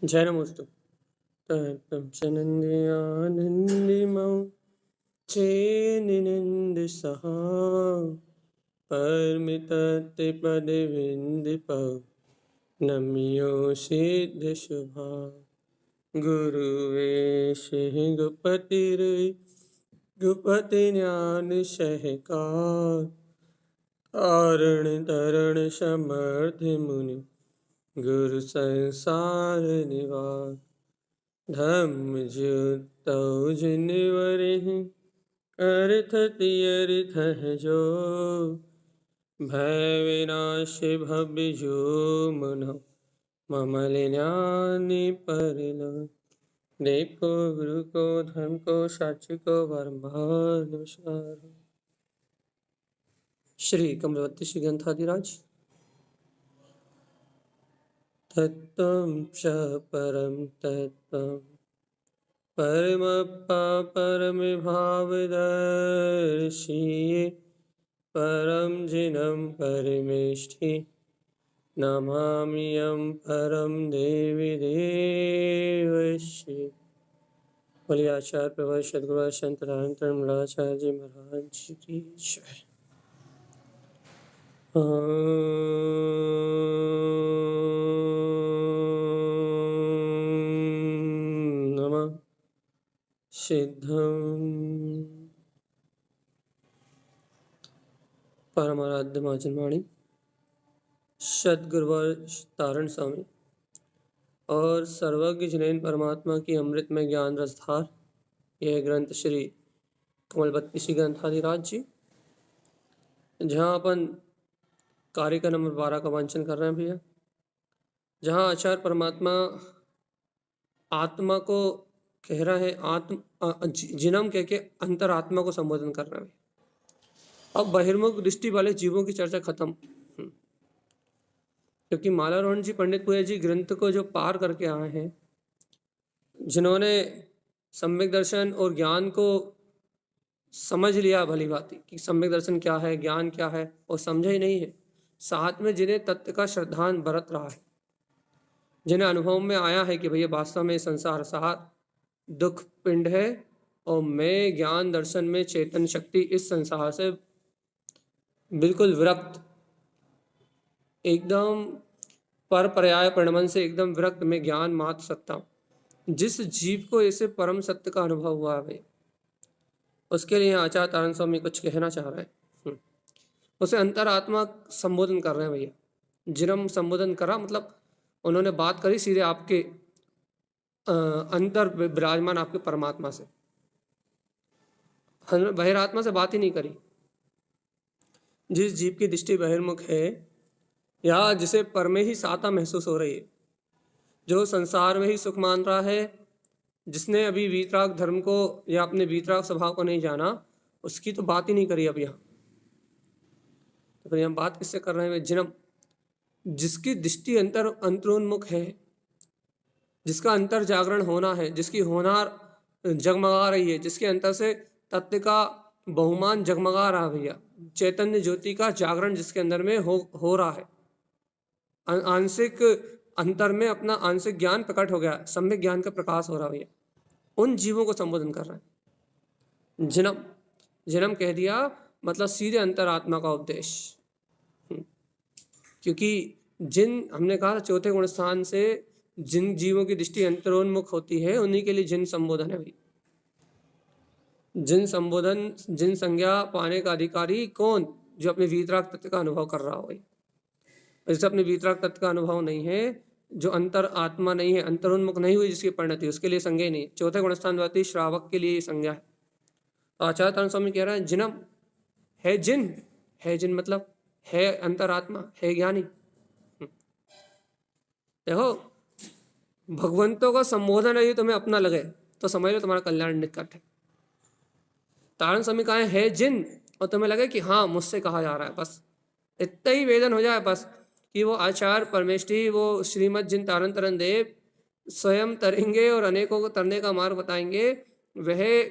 जय नमोस्तु। तत्त्वं च नन्द्यानन्दिमौ चेन्निनन्दसः परमितत्पदविन्दिपौ नम्यो सिद्धशुभा गुरुवेशिः गुपतिज्ञानसहकार तारण तरण समर्थि मुनि गुरु संसार निवार धम्म जुतौ जिनवरहि अर्थ तीर्थ है जो भय विनाश भव्य जो मन ममल ज्ञानी परिलो देखो गुरु को धर्म को सच को वर्मान नमस्कार। श्री कमलवती श्री ग्रंथाधिराज तत्त्वं च परं तत्त्वं परमप्पा परमभावदर्शी परं जिनं परमेष्ठि नमाम्यहं परं देवी देवस्य। बोलिए आचार्य प्रवर सद्गुरु संतरायण तरणमलाचार्य जी महाराज की जय। नमः सिद्धं परमाराध्य महाजनवाणी सद्गुरुवर तारण स्वामी और सर्वज्ञ जिनेन परमात्मा की अमृतमय ज्ञान रसधार यह ग्रंथ श्री कमलवती श्री ग्रंथाधिराज जी, जहाँ अपन कार्य का नंबर 12 का वांचन कर रहे हैं भैया, जहाँ आचार्य परमात्मा आत्मा को कह रहे हैं, जिनम कह के अंतरात्मा को संबोधन कर रहे हैं। अब बहिर्मुख दृष्टि वाले जीवों की चर्चा खत्म, क्योंकि मालारोहण जी पंडित पूजा जी ग्रंथ को जो पार करके आए हैं, जिन्होंने सम्यक दर्शन और ज्ञान को समझ लिया भली भांति कि सम्यक दर्शन क्या है, ज्ञान क्या है, और समझा ही नहीं है, साथ में जिन्हें तत्व का श्रद्धान बरत रहा है, जिन्हें अनुभव में आया है कि भैया वास्तव में संसार सार दुख पिंड है और मैं ज्ञान दर्शन में चेतन शक्ति इस संसार से बिल्कुल विरक्त, एकदम पर पर्याय परिणमन से एकदम विरक्त में ज्ञान मात्र सत्ता हूं। जिस जीव को ऐसे परम सत्य का अनुभव हुआ है, उसके लिए आचार्य तारण स्वामी कुछ कहना चाह रहे हैं। उसे अंतरात्मा संबोधन कर रहे हैं भैया। जिनम संबोधन करा मतलब उन्होंने बात करी सीधे आपके अंतर विराजमान आपके परमात्मा से, बहिरात्मा से बात ही नहीं करी। जिस जीव की दृष्टि बहिर्मुख है या जिसे पर में ही साता महसूस हो रही है, जो संसार में ही सुख मान रहा है, जिसने अभी वीतराग धर्म को या अपने वीतराग स्वभाव को नहीं जाना, उसकी तो बात ही नहीं करी अब यहाँ। तो फिर हम बात किससे कर रहे हैं? जिनम, जिसकी दृष्टि अंतरोन्मुख है, जिसका अंतर जागरण होना है, जिसकी होनार जगमगा रही है, जिसके अंतर से तत्व का बहुमान जगमगा रहा भैया, चैतन्य ज्योति का जागरण जिसके अंदर में हो रहा है, आंशिक अंतर में अपना आंशिक ज्ञान प्रकट हो गया, सम्यक ज्ञान का प्रकाश हो रहा भैया, उन जीवों को संबोधन कर रहे हैं। जिनम, जिनम कह दिया मतलब सीधे अंतरात्मा का उपदेश, क्योंकि जिन हमने कहा चौथे गुण स्थान से जिन जीवों की दृष्टि अंतरोन्मुख होती है, उन्हीं के लिए जिन संबोधन है भाई। जिन संबोधन, जिन संज्ञा पाने का अधिकारी कौन? जो अपने वीतराग तत्व का अनुभव कर रहा हो भाई। जैसे अपने वीतराग तत्व का अनुभव नहीं है, जो अंतर आत्मा नहीं है, अंतरोन्मुख नहीं हुई जिसकी परिणति, उसके लिए संज्ञा नहीं। चौथे गुणस्थान वाती श्रावक के लिए संज्ञा है। तो आचार्य तारण स्वामी कह रहे हैं जिनम है, जिन है, जिन मतलब है अंतरात्मा, है ज्ञानी। देखो भगवंतों का संबोधन है, ये तुम्हें अपना लगे तो समझ लो तुम्हारा कल्याण निकट है। तारण स्वामी कहा है जिन, और तुम्हें लगे कि हाँ मुझसे कहा जा रहा है, बस इतना ही वेदन हो जाए बस कि वो आचार्य परमेष्ठी, वो श्रीमद जिन तारण तरन देव स्वयं तरेंगे और अनेकों को तरने का मार्ग बताएंगे। वह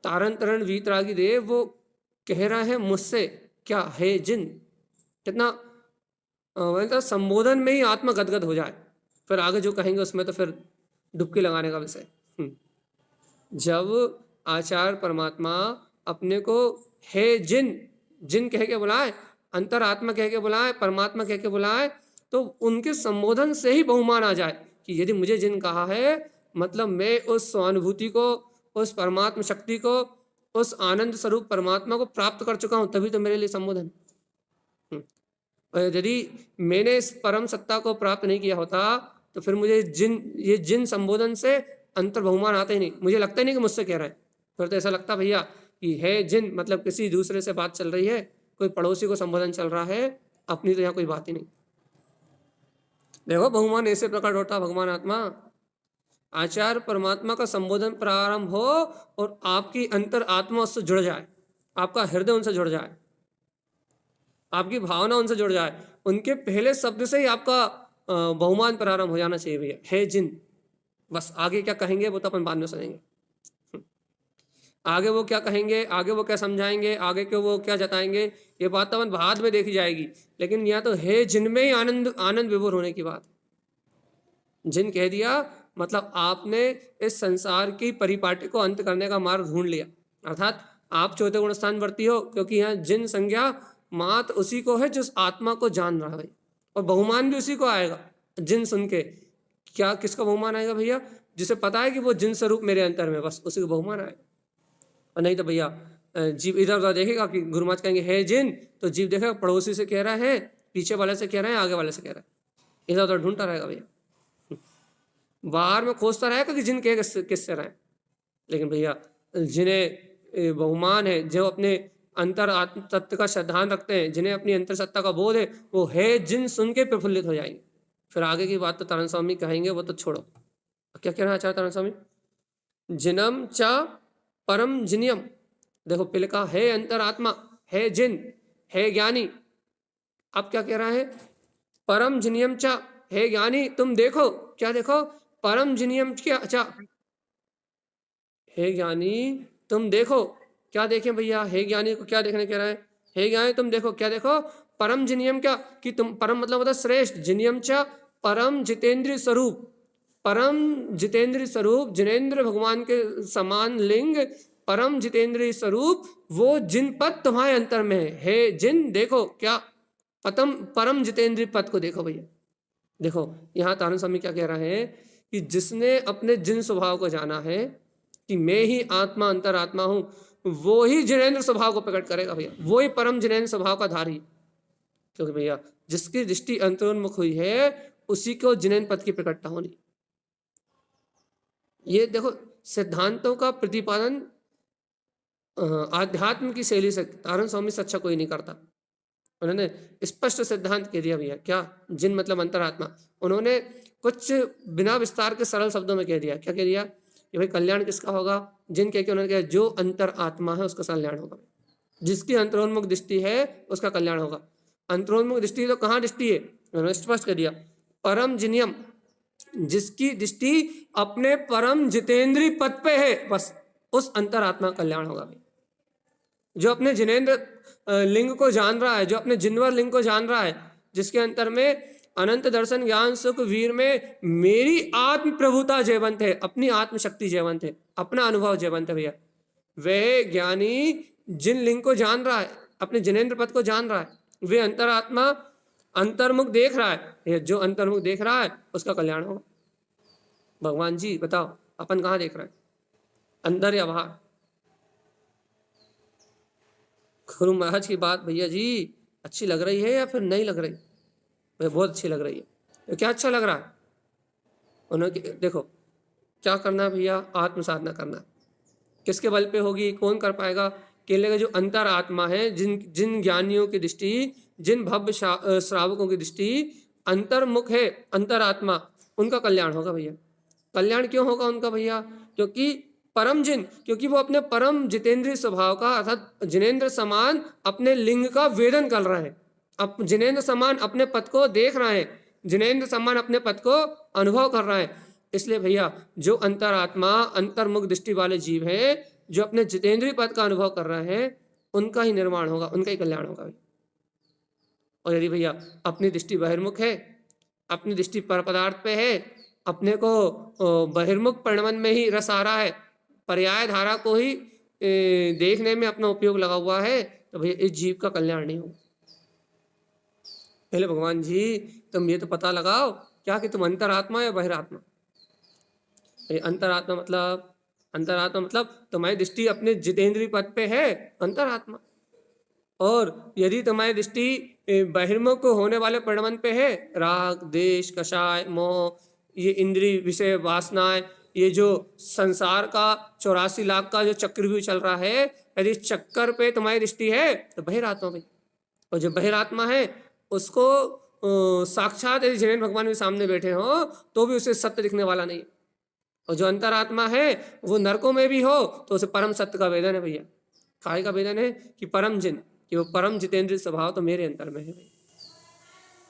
तारण तरण वीतरागी देव वो कह रहा है मुझसे, क्या है जिन, कितना मतलब संबोधन में ही आत्मा गदगद हो जाए। फिर आगे जो कहेंगे उसमें तो फिर डुबकी लगाने का विषय। जब आचार्य परमात्मा अपने को हे जिन, जिन कह के बुलाए, अंतरात्मा कह के बुलाए, परमात्मा कह के बुलाए, तो उनके संबोधन से ही बहुमान आ जाए कि यदि मुझे जिन कहा है मतलब मैं उस स्वानुभूति को, उस परमात्मा शक्ति को, उस आनंद स्वरूप परमात्मा को प्राप्त कर चुका हूं, तभी तो मेरे लिए संबोधन। और यदि मैंने इस परम सत्ता को प्राप्त नहीं किया होता तो फिर मुझे ये जिन संबोधन से अंतर बहुमान आते ही नहीं, मुझे लगता ही नहीं कि मुझसे कह रहा है। फिर तो ऐसा लगता भैया कि है जिन मतलब किसी दूसरे से बात चल रही है, कोई पड़ोसी को संबोधन चल रहा है, अपनी तो यहाँ कोई बात ही नहीं। देखो बहुमान ऐसे प्रकट होता भगवान आत्मा। आचार्य परमात्मा का संबोधन प्रारंभ हो और आपकी अंतर आत्मा उससे जुड़ जाए, आपका हृदय उनसे जुड़ जाए, आपकी भावना उनसे जुड़ जाए, उनके पहले शब्द से ही आपका बहुमान प्रारंभ हो जाना चाहिए भैया, है जिन। बस आगे क्या कहेंगे वो तो अपन बाद में सुनेंगे। आगे वो क्या कहेंगे, आगे वो क्या समझाएंगे, आगे के वो क्या जताएंगे, ये बात तो अपन बाद में देखी जाएगी। लेकिन यहाँ तो है जिनमें ही आनंद आनंद विभोर होने की बात। जिन कह दिया मतलब आपने इस संसार की परिपाटी को अंत करने का मार्ग ढूंढ लिया, अर्थात आप चौथे गुण स्थान वर्ती हो, क्योंकि यहाँ जिन संज्ञा मात उसी को है जिस आत्मा को जान रहा है, और बहुमान भी उसी को आएगा। जिन सुन के क्या किसका बहुमान आएगा भैया, जिसे पता है कि वो जिन स्वरूप मेरे अंतर में, बस उसी को बहुमान आएगा। और नहीं तो भैया जीव इधर उधर देखेगा कि गुरु महाराज कहेंगे है जिन, तो जीव देखेगा पड़ोसी से कह रहा है, पीछे वाले से कह रहा है, आगे वाले से कह रहा है, इधर उधर ढूंढता रहेगा भैया, बाहर में खोजता रहेगा कि जिन कहे किससे रहे। लेकिन भैया जिन्हें बहुमान है, जो अपने अंतर आत्म तत्व का सिद्धांत रखते हैं, जिन्हें अपनी अंतर सत्ता का बोध है, वो है जिन सुन के प्रफुल्लित हो जाएंगे। फिर आगे की बात तो तारण स्वामी कहेंगे, वो तो छोड़ो। क्या कहना चाहता तारण स्वामी, जिनम चा परम जिनियम, देखो पहले कहा है अंतरात्मा, है जिन, है ज्ञानी, अब क्या कह रहा है, परम जिनियम चा, है ज्ञानी तुम देखो, क्या देखो, परम जिनियम क्या चा, हे ज्ञानी तुम देखो, क्या देखें भैया, हे ज्ञानी को क्या देखने कह रहा है, हे ज्ञानी तुम देखो, क्या देखो, परम जिनियम क्या, कि तुम परम मतलब होता श्रेष्ठ, जिनियम चा परम जितेंद्रीय स्वरूप, परम जितेंद्रीय स्वरूप, जिनेन्द्र भगवान के समान लिंग, परम जितेंद्रीय स्वरूप, वो जिन पद तुम्हारे अंतर में है, हे जिन देखो, क्या परम जितेंद्रीय पद को देखो भैया। देखो यहाँ तारण स्वामी क्या कह रहे हैं कि जिसने अपने जिन स्वभाव को जाना है कि मैं ही आत्मा अंतरात्मा हूं, वो ही जिनेन्द्र स्वभाव को प्रकट करेगा भैया, वो ही परम जिनेन्द्र स्वभाव का धारी। क्योंकि भैया जिसकी दृष्टि अंतरोन्मुख हुई है उसी को जिनेन्द्र पद की प्रकटता होनी। ये देखो सिद्धांतों का प्रतिपादन आध्यात्म की शैली से तारण स्वामी से अच्छा कोई नहीं करता। उन्होंने स्पष्ट सिद्धांत कह दिया भैया, क्या जिन मतलब अंतरात्मा, उन्होंने कुछ बिना विस्तार के सरल शब्दों में कह दिया। क्या कह दिया कि भाई कल्याण किसका होगा, जिन कह के उन्होंने कहा जो अंतर आत्मा है उसका कल्याण होगा, जिसकी अंतरोन्मुख दृष्टि है उसका कल्याण होगा। अंतरोन्मुख दृष्टि तो कहाँ दृष्टि है, उन्होंने स्पष्ट कर दिया, परम जिनियम, जिसकी दृष्टि अपने परम जितेंद्रीय पद पे है, बस उस अंतरात्मा का कल्याण होगा। जो अपने जिनेन्द्र लिंग को जान रहा है, जो अपने जिनवर लिंग को जान रहा है, जिसके अंतर में अनंत दर्शन ज्ञान सुख वीर में मेरी आत्म प्रभुता जयवंत है, अपनी आत्म शक्ति जयवंत है, अपना अनुभव जयवंत है भैया, वह ज्ञानी जिन लिंग को जान रहा है, अपने जिनेन्द्र पद को जान रहा है, वे अंतरात्मा अंतर्मुख देख रहा है, जो अंतर्मुख देख रहा है उसका कल्याण होगा। भगवान जी बताओ अपन कहाँ देख रहे हैं, अंदर या बाहर? गुरु महाराज की बात भैया जी अच्छी लग रही है या फिर नहीं लग रही? मुझे बहुत अच्छी लग रही है। तो क्या अच्छा लग रहा है? उन्होंने देखो क्या करना भैया, आत्म साधना करना। किसके बल पे होगी, कौन कर पाएगा? केवल का जो अंतर आत्मा है, जिन ज्ञानियों की दृष्टि, जिन भव्य श्रावकों की दृष्टि अंतर्मुख है, अंतरात्मा, उनका कल्याण होगा भैया। कल्याण क्यों होगा उनका भैया? क्योंकि परम जिन, क्योंकि वो अपने परम जितेंद्रीय स्वभाव का अर्थात जिनेन्द्र समान अपने लिंग का वेदन कर रहे हैं, अब जिनेन्द्र समान अपने पद को देख रहे हैं, जिनेन्द्र समान अपने पद को अनुभव कर रहे हैं। इसलिए भैया जो अंतरात्मा अंतर्मुख दृष्टि वाले जीव हैं, जो अपने जितेंद्रीय पद का अनुभव कर रहे हैं, उनका ही निर्माण होगा, उनका ही कल्याण होगा। और यदि भैया अपनी दृष्टि बहिर्मुख है, अपनी दृष्टि पर पदार्थ पे है, अपने को बहिर्मुख परिणमन में ही रस आ रहा है, पर्याय धारा को ही देखने में अपना उपयोग लगा हुआ है, तो भैया इस जीव का कल्याण नहीं होगा। पहले भगवान जी तुम ये तो पता लगाओ क्या कि तुम अंतरात्मा या बहिरात्मा। अंतरात्मा मतलब, अंतरात्मा मतलब तुम्हारी दृष्टि अपने जितेंद्रीय पद पे है, अंतरात्मा। और यदि तुम्हारी दृष्टि बहिर्मुख होने वाले परिणमन पे है, राग देश कषाय मोह, ये इंद्रिय विषय वासनाएं, ये जो संसार का 84 लाख का जो चक्रव्यूह चल रहा है, यदि इस चक्कर पे तुम्हारी दृष्टि है तो बहिरात्मा में। और जो बहिरात्मा है उसको साक्षात यदि जिनेन्द्र भगवान भी सामने बैठे हो तो भी उसे सत्य दिखने वाला नहीं। और जो अंतरात्मा है वो नरकों में भी हो तो उसे परम सत्य का वेदन है भैया। काय का वेदन है कि परम जिन, कि वो परम जितेंद्रीय स्वभाव तो मेरे अंतर में है,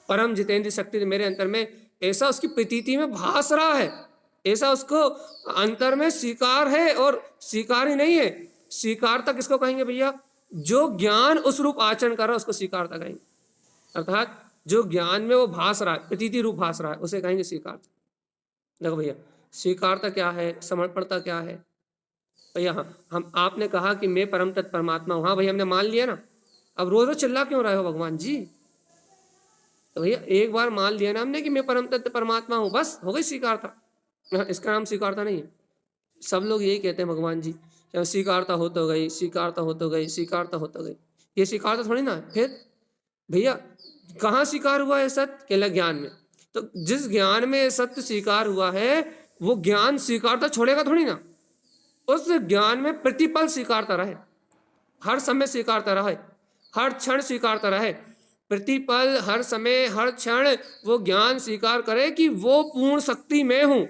परम जितेंद्रीय शक्ति तो मेरे अंतर में, ऐसा उसकी प्रतीति में भास रहा है, ऐसा उसको अंतर में स्वीकार है। और स्वीकार ही नहीं है, स्वीकारता किसको कहेंगे भैया? जो ज्ञान उस रूप आचरण कर रहा है उसको स्वीकारता कहेंगे। अर्थात जो ज्ञान में वो भास रहा है, प्रतीति रूप भास रहा है, उसे कहेंगे स्वीकारता। देखो भैया स्वीकारता क्या है, समर्पणता क्या है भैया? हम आपने कहा कि मैं परम तत्व परमात्मा हूँ, हाँ भैया हमने मान लिया ना, अब रोज रोज चिल्ला क्यों रहे हो भगवान जी? तो भैया एक बार मान लिया ना हमने कि मैं परम तत्व परमात्मा हूँ, बस हो गई स्वीकारता। इसका नाम स्वीकारता नहीं है। सब लोग यही कहते हैं भगवान जी स्वीकारता हो तो गई, स्वीकारता हो तो गई, स्वीकारता हो तो गई, ये स्वीकारता थोड़ी ना है। फिर भैया कहाँ स्वीकार हुआ है सत्य? केवल ज्ञान में। तो जिस ज्ञान में सत्य स्वीकार हुआ है वो ज्ञान स्वीकारता छोड़ेगा थोड़ी ना, उस ज्ञान में प्रतिपल स्वीकारता रहे, हर समय स्वीकारता रहे, हर क्षण स्वीकारता रहे, प्रतिपल हर समय हर क्षण वो ज्ञान स्वीकार करे कि वो पूर्ण शक्ति में हूं,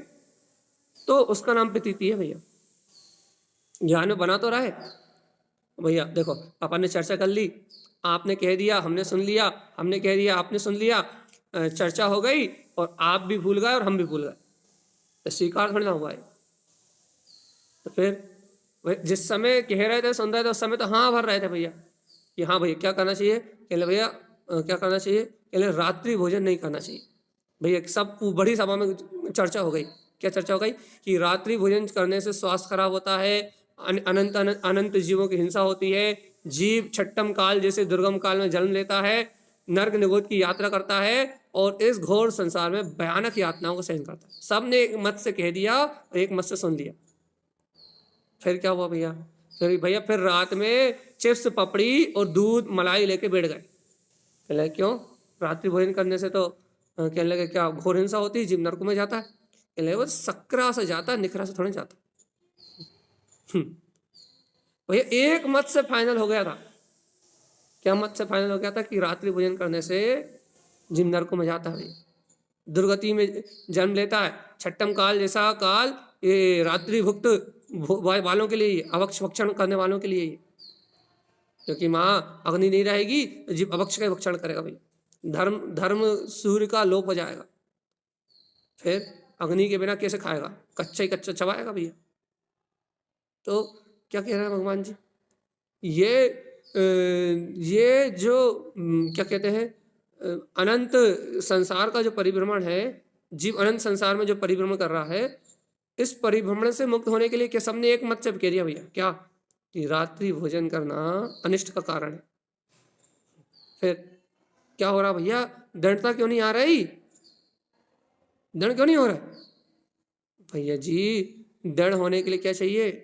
तो उसका नाम प्रतीति है भैया। ज्ञान में बना तो रहे भैया। देखो अपन ने चर्चा कर ली, आपने कह दिया हमने सुन लिया, हमने कह दिया आपने सुन लिया, चर्चा हो गई और आप भी भूल गए और हम भी भूल गए, तो स्वीकार थोड़ी ना हुआ है। तो फिर जिस समय कह रहे थे सुन रहे थे उस समय तो हाँ भर रहे थे भैया कि हाँ भैया क्या करना चाहिए? कहले भैया क्या करना चाहिए? कहले रात्रि भोजन नहीं करना चाहिए। भैया सब बड़ी सभा में चर्चा हो गई। क्या चर्चा हो गई? कि रात्रि भोजन करने से स्वास्थ्य खराब होता है, अनंत अनंत जीवों की हिंसा होती है, जीव छठम काल जैसे दुर्गम काल में जन्म लेता है, नर्क निगोद की यात्रा करता है और इस घोर संसार में भयानक यातनाओं को सहन करता है। सब ने एक मत से कह दिया और एक मत से सुन लिया। फिर क्या हुआ भैया? फिर भैया फिर रात में चिप्स पपड़ी और दूध मलाई लेके बैठ गए। कहले क्यों? रात्रि भोजन करने से तो कहने लगे क्या घोर हिंसा होती है, जीव नरक में जाता है। कहले वो सक्रा से जाता है, निखरा से थोड़ी जाता। भैया एक मत से फाइनल हो गया था। क्या मत से फाइनल हो गया था? कि रात्रि भोजन करने से जीव नरक में जाता है, दुर्गति में जन्म लेता है। छठम काल जैसा काल ये रात्रि भुक्त वालों के लिए, अवक्ष भक्षण करने वालों के लिए, क्योंकि माँ अग्नि नहीं रहेगी तो जीव अवक्ष का भक्षण करेगा भैया, धर्म धर्म सूर्य का लोप हो जाएगा। फिर अग्नि के बिना कैसे खाएगा? कच्चा ही कच्चा चबाएगा भैया। तो क्या कह रहे हैं भगवान जी? ये जो क्या कहते हैं अनंत संसार का जो परिभ्रमण है, जीव अनंत संसार में जो परिभ्रमण कर रहा है, इस परिभ्रमण से मुक्त होने के लिए क्या सबने एक मत से कह दिया भैया क्या? कि रात्रि भोजन करना अनिष्ट का कारण है। फिर क्या हो रहा भैया? दृढ़ता क्यों नहीं आ रही? दृढ़ क्यों नहीं हो रहा भैया जी? दृढ़ होने के लिए क्या चाहिए?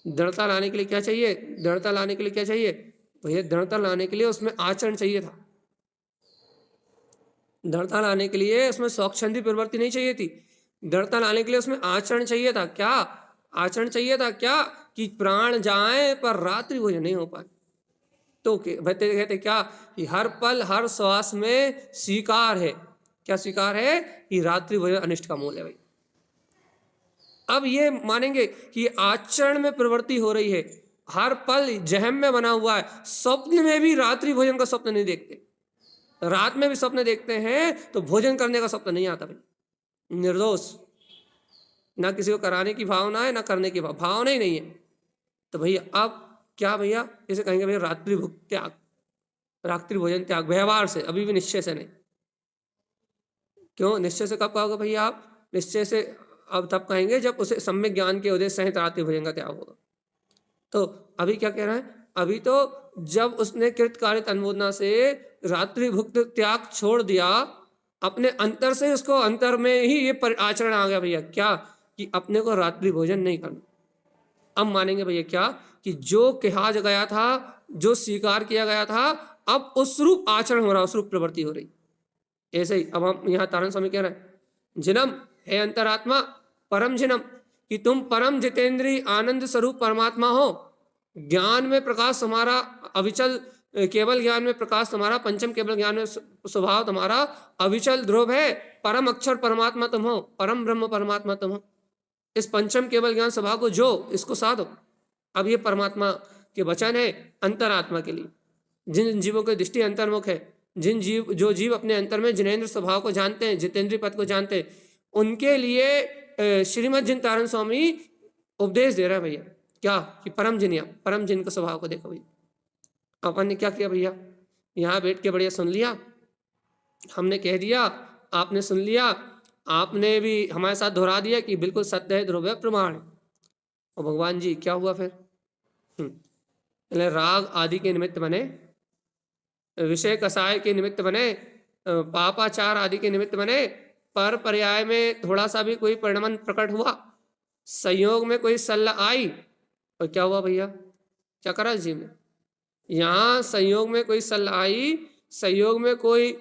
दृढ़ता लाने के लिए क्या चाहिए? दृढ़ता लाने के लिए क्या चाहिए भैया? दृढ़ता लाने के लिए उसमें आचरण चाहिए था। दृढ़ता लाने के लिए उसमें स्वच्छंदी प्रवृत्ति नहीं चाहिए थी। दृढ़ता लाने के लिए उसमें आचरण चाहिए था। क्या आचरण चाहिए था? क्या कि प्राण जाए पर रात्रि भोजन नहीं हो पाए। तो कहते क्या कि हर पल हर श्वास में स्वीकार है। क्या स्वीकार है? कि रात्रि भोजन अनिष्ट का मूल है भाई। अब ये मानेंगे कि आचरण में प्रवृत्ति हो रही है, हर पल जहम में बना हुआ है, स्वप्न में भी रात्रि भोजन का स्वप्न नहीं देखते, रात में भी स्वप्न देखते हैं तो भोजन करने का स्वप्न नहीं आता भाई। निर्दोष, ना किसी को कराने की भावना है ना करने की भावना ही नहीं है। तो भैया अब क्या भैया? इसे कहेंगे भैया रात्रि त्याग, रात्रि भोजन त्याग, व्यवहार से, अभी भी निश्चय से नहीं। क्यों? निश्चय से कब कहोगे भैया आप? निश्चय से अब तब कहेंगे जब उसे सम्यक ज्ञान के उदय सहित रात्रि भोजन का त्याग होगा। तो अभी क्या कह रहा है? अभी तो जब उसने कृतकार्य अनुमोदना से रात्रि भुक्त त्याग छोड़ दिया, अपने अंतर से उसको अंतर में ही ये आचरण आ गया भैया, क्या कि अपने को रात्रि भोजन नहीं करना। अब मानेंगे भैया क्या कि जो कहा गया था, जो स्वीकार किया गया था, अब उस रूप आचरण हो रहा, उस रूप प्रवृत्ति हो रही। ऐसे ही अब हम यहाँ तारण स्वामी कह रहे हैं, जिनम हे अंतरात्मा परम जिनम, कि तुम परम जितेंद्रीय आनंद स्वरूप परमात्मा हो। ज्ञान में प्रकाश तुम्हारा अविचल, केवल ज्ञान में प्रकाश तुम्हारा, पंचम केवल ज्ञान में स्वभाव तुम्हारा अविचल ध्रुव है। परम अक्षर परमात्मा तुम हो, परम ब्रह्म परमात्मा तुम हो। इस पंचम केवल ज्ञान स्वभाव को जो इसको साधो। अब ये परमात्मा के वचन है अंतरात्मा के लिए। जिन जीवों की दृष्टि अंतर्मुख है, जिन जीव जो जीव अपने अंतर में जिनेन्द्र स्वभाव को जानते हैं, जितेंद्रीय पद को जानते हैं, उनके लिए श्रीमद जिन तारण स्वामी उपदेश दे रहा है भैया, क्या कि परम जिनिया, परम जिन का स्वभाव को देखो भैया। अपन ने क्या किया भैया, यहाँ बैठ के बढ़िया सुन लिया, हमने कह दिया, आपने सुन लिया, आपने भी हमारे साथ दोहरा दिया कि बिल्कुल सत्य है, ध्रुव है, प्रमाण। और भगवान जी क्या हुआ फिर? राग आदि के निमित्त बने, विषय कसाय के निमित्त बने, पापाचार आदि के निमित्त बने, पर पर्याय में थोड़ा सा भी कोई परिणमन प्रकट हुआ, संयोग में कोई सल्ला आई, और क्या हुआ भैया? क्या करा जीव ने? यहाँ संयोग में कोई सल्ला आई, संयोग में कोई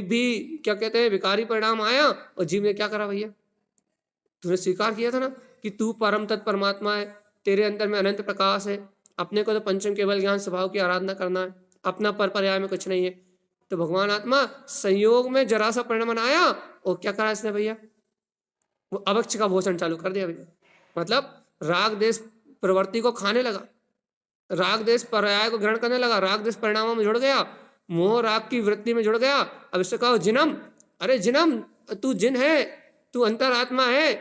भी क्या कहते हैं विकारी परिणाम आया, और जीव ने क्या करा भैया? तूने स्वीकार किया था ना कि तू परम तत् परमात्मा है, तेरे अंदर में अनंत प्रकाश है, अपने को तो पंचम केवल ज्ञान स्वभाव की आराधना करना है, अपना पर पर्याय में कुछ नहीं है। तो भगवान आत्मा संयोग में जरा सा परिणाम आया, और क्या करा इसने भैया? वो अभक्ष का भोजन चालू कर दिया भैया। मतलब राग देश प्रवृत्ति को खाने लगा, राग देश पर्याय को ग्रहण करने लगा, राग देश परिणामों में जुड़ गया, मोह राग की वृत्ति में जुड़ गया। अब इससे कहो जिनम, अरे जिनम तू जिन है, तू अंतरात्मा है।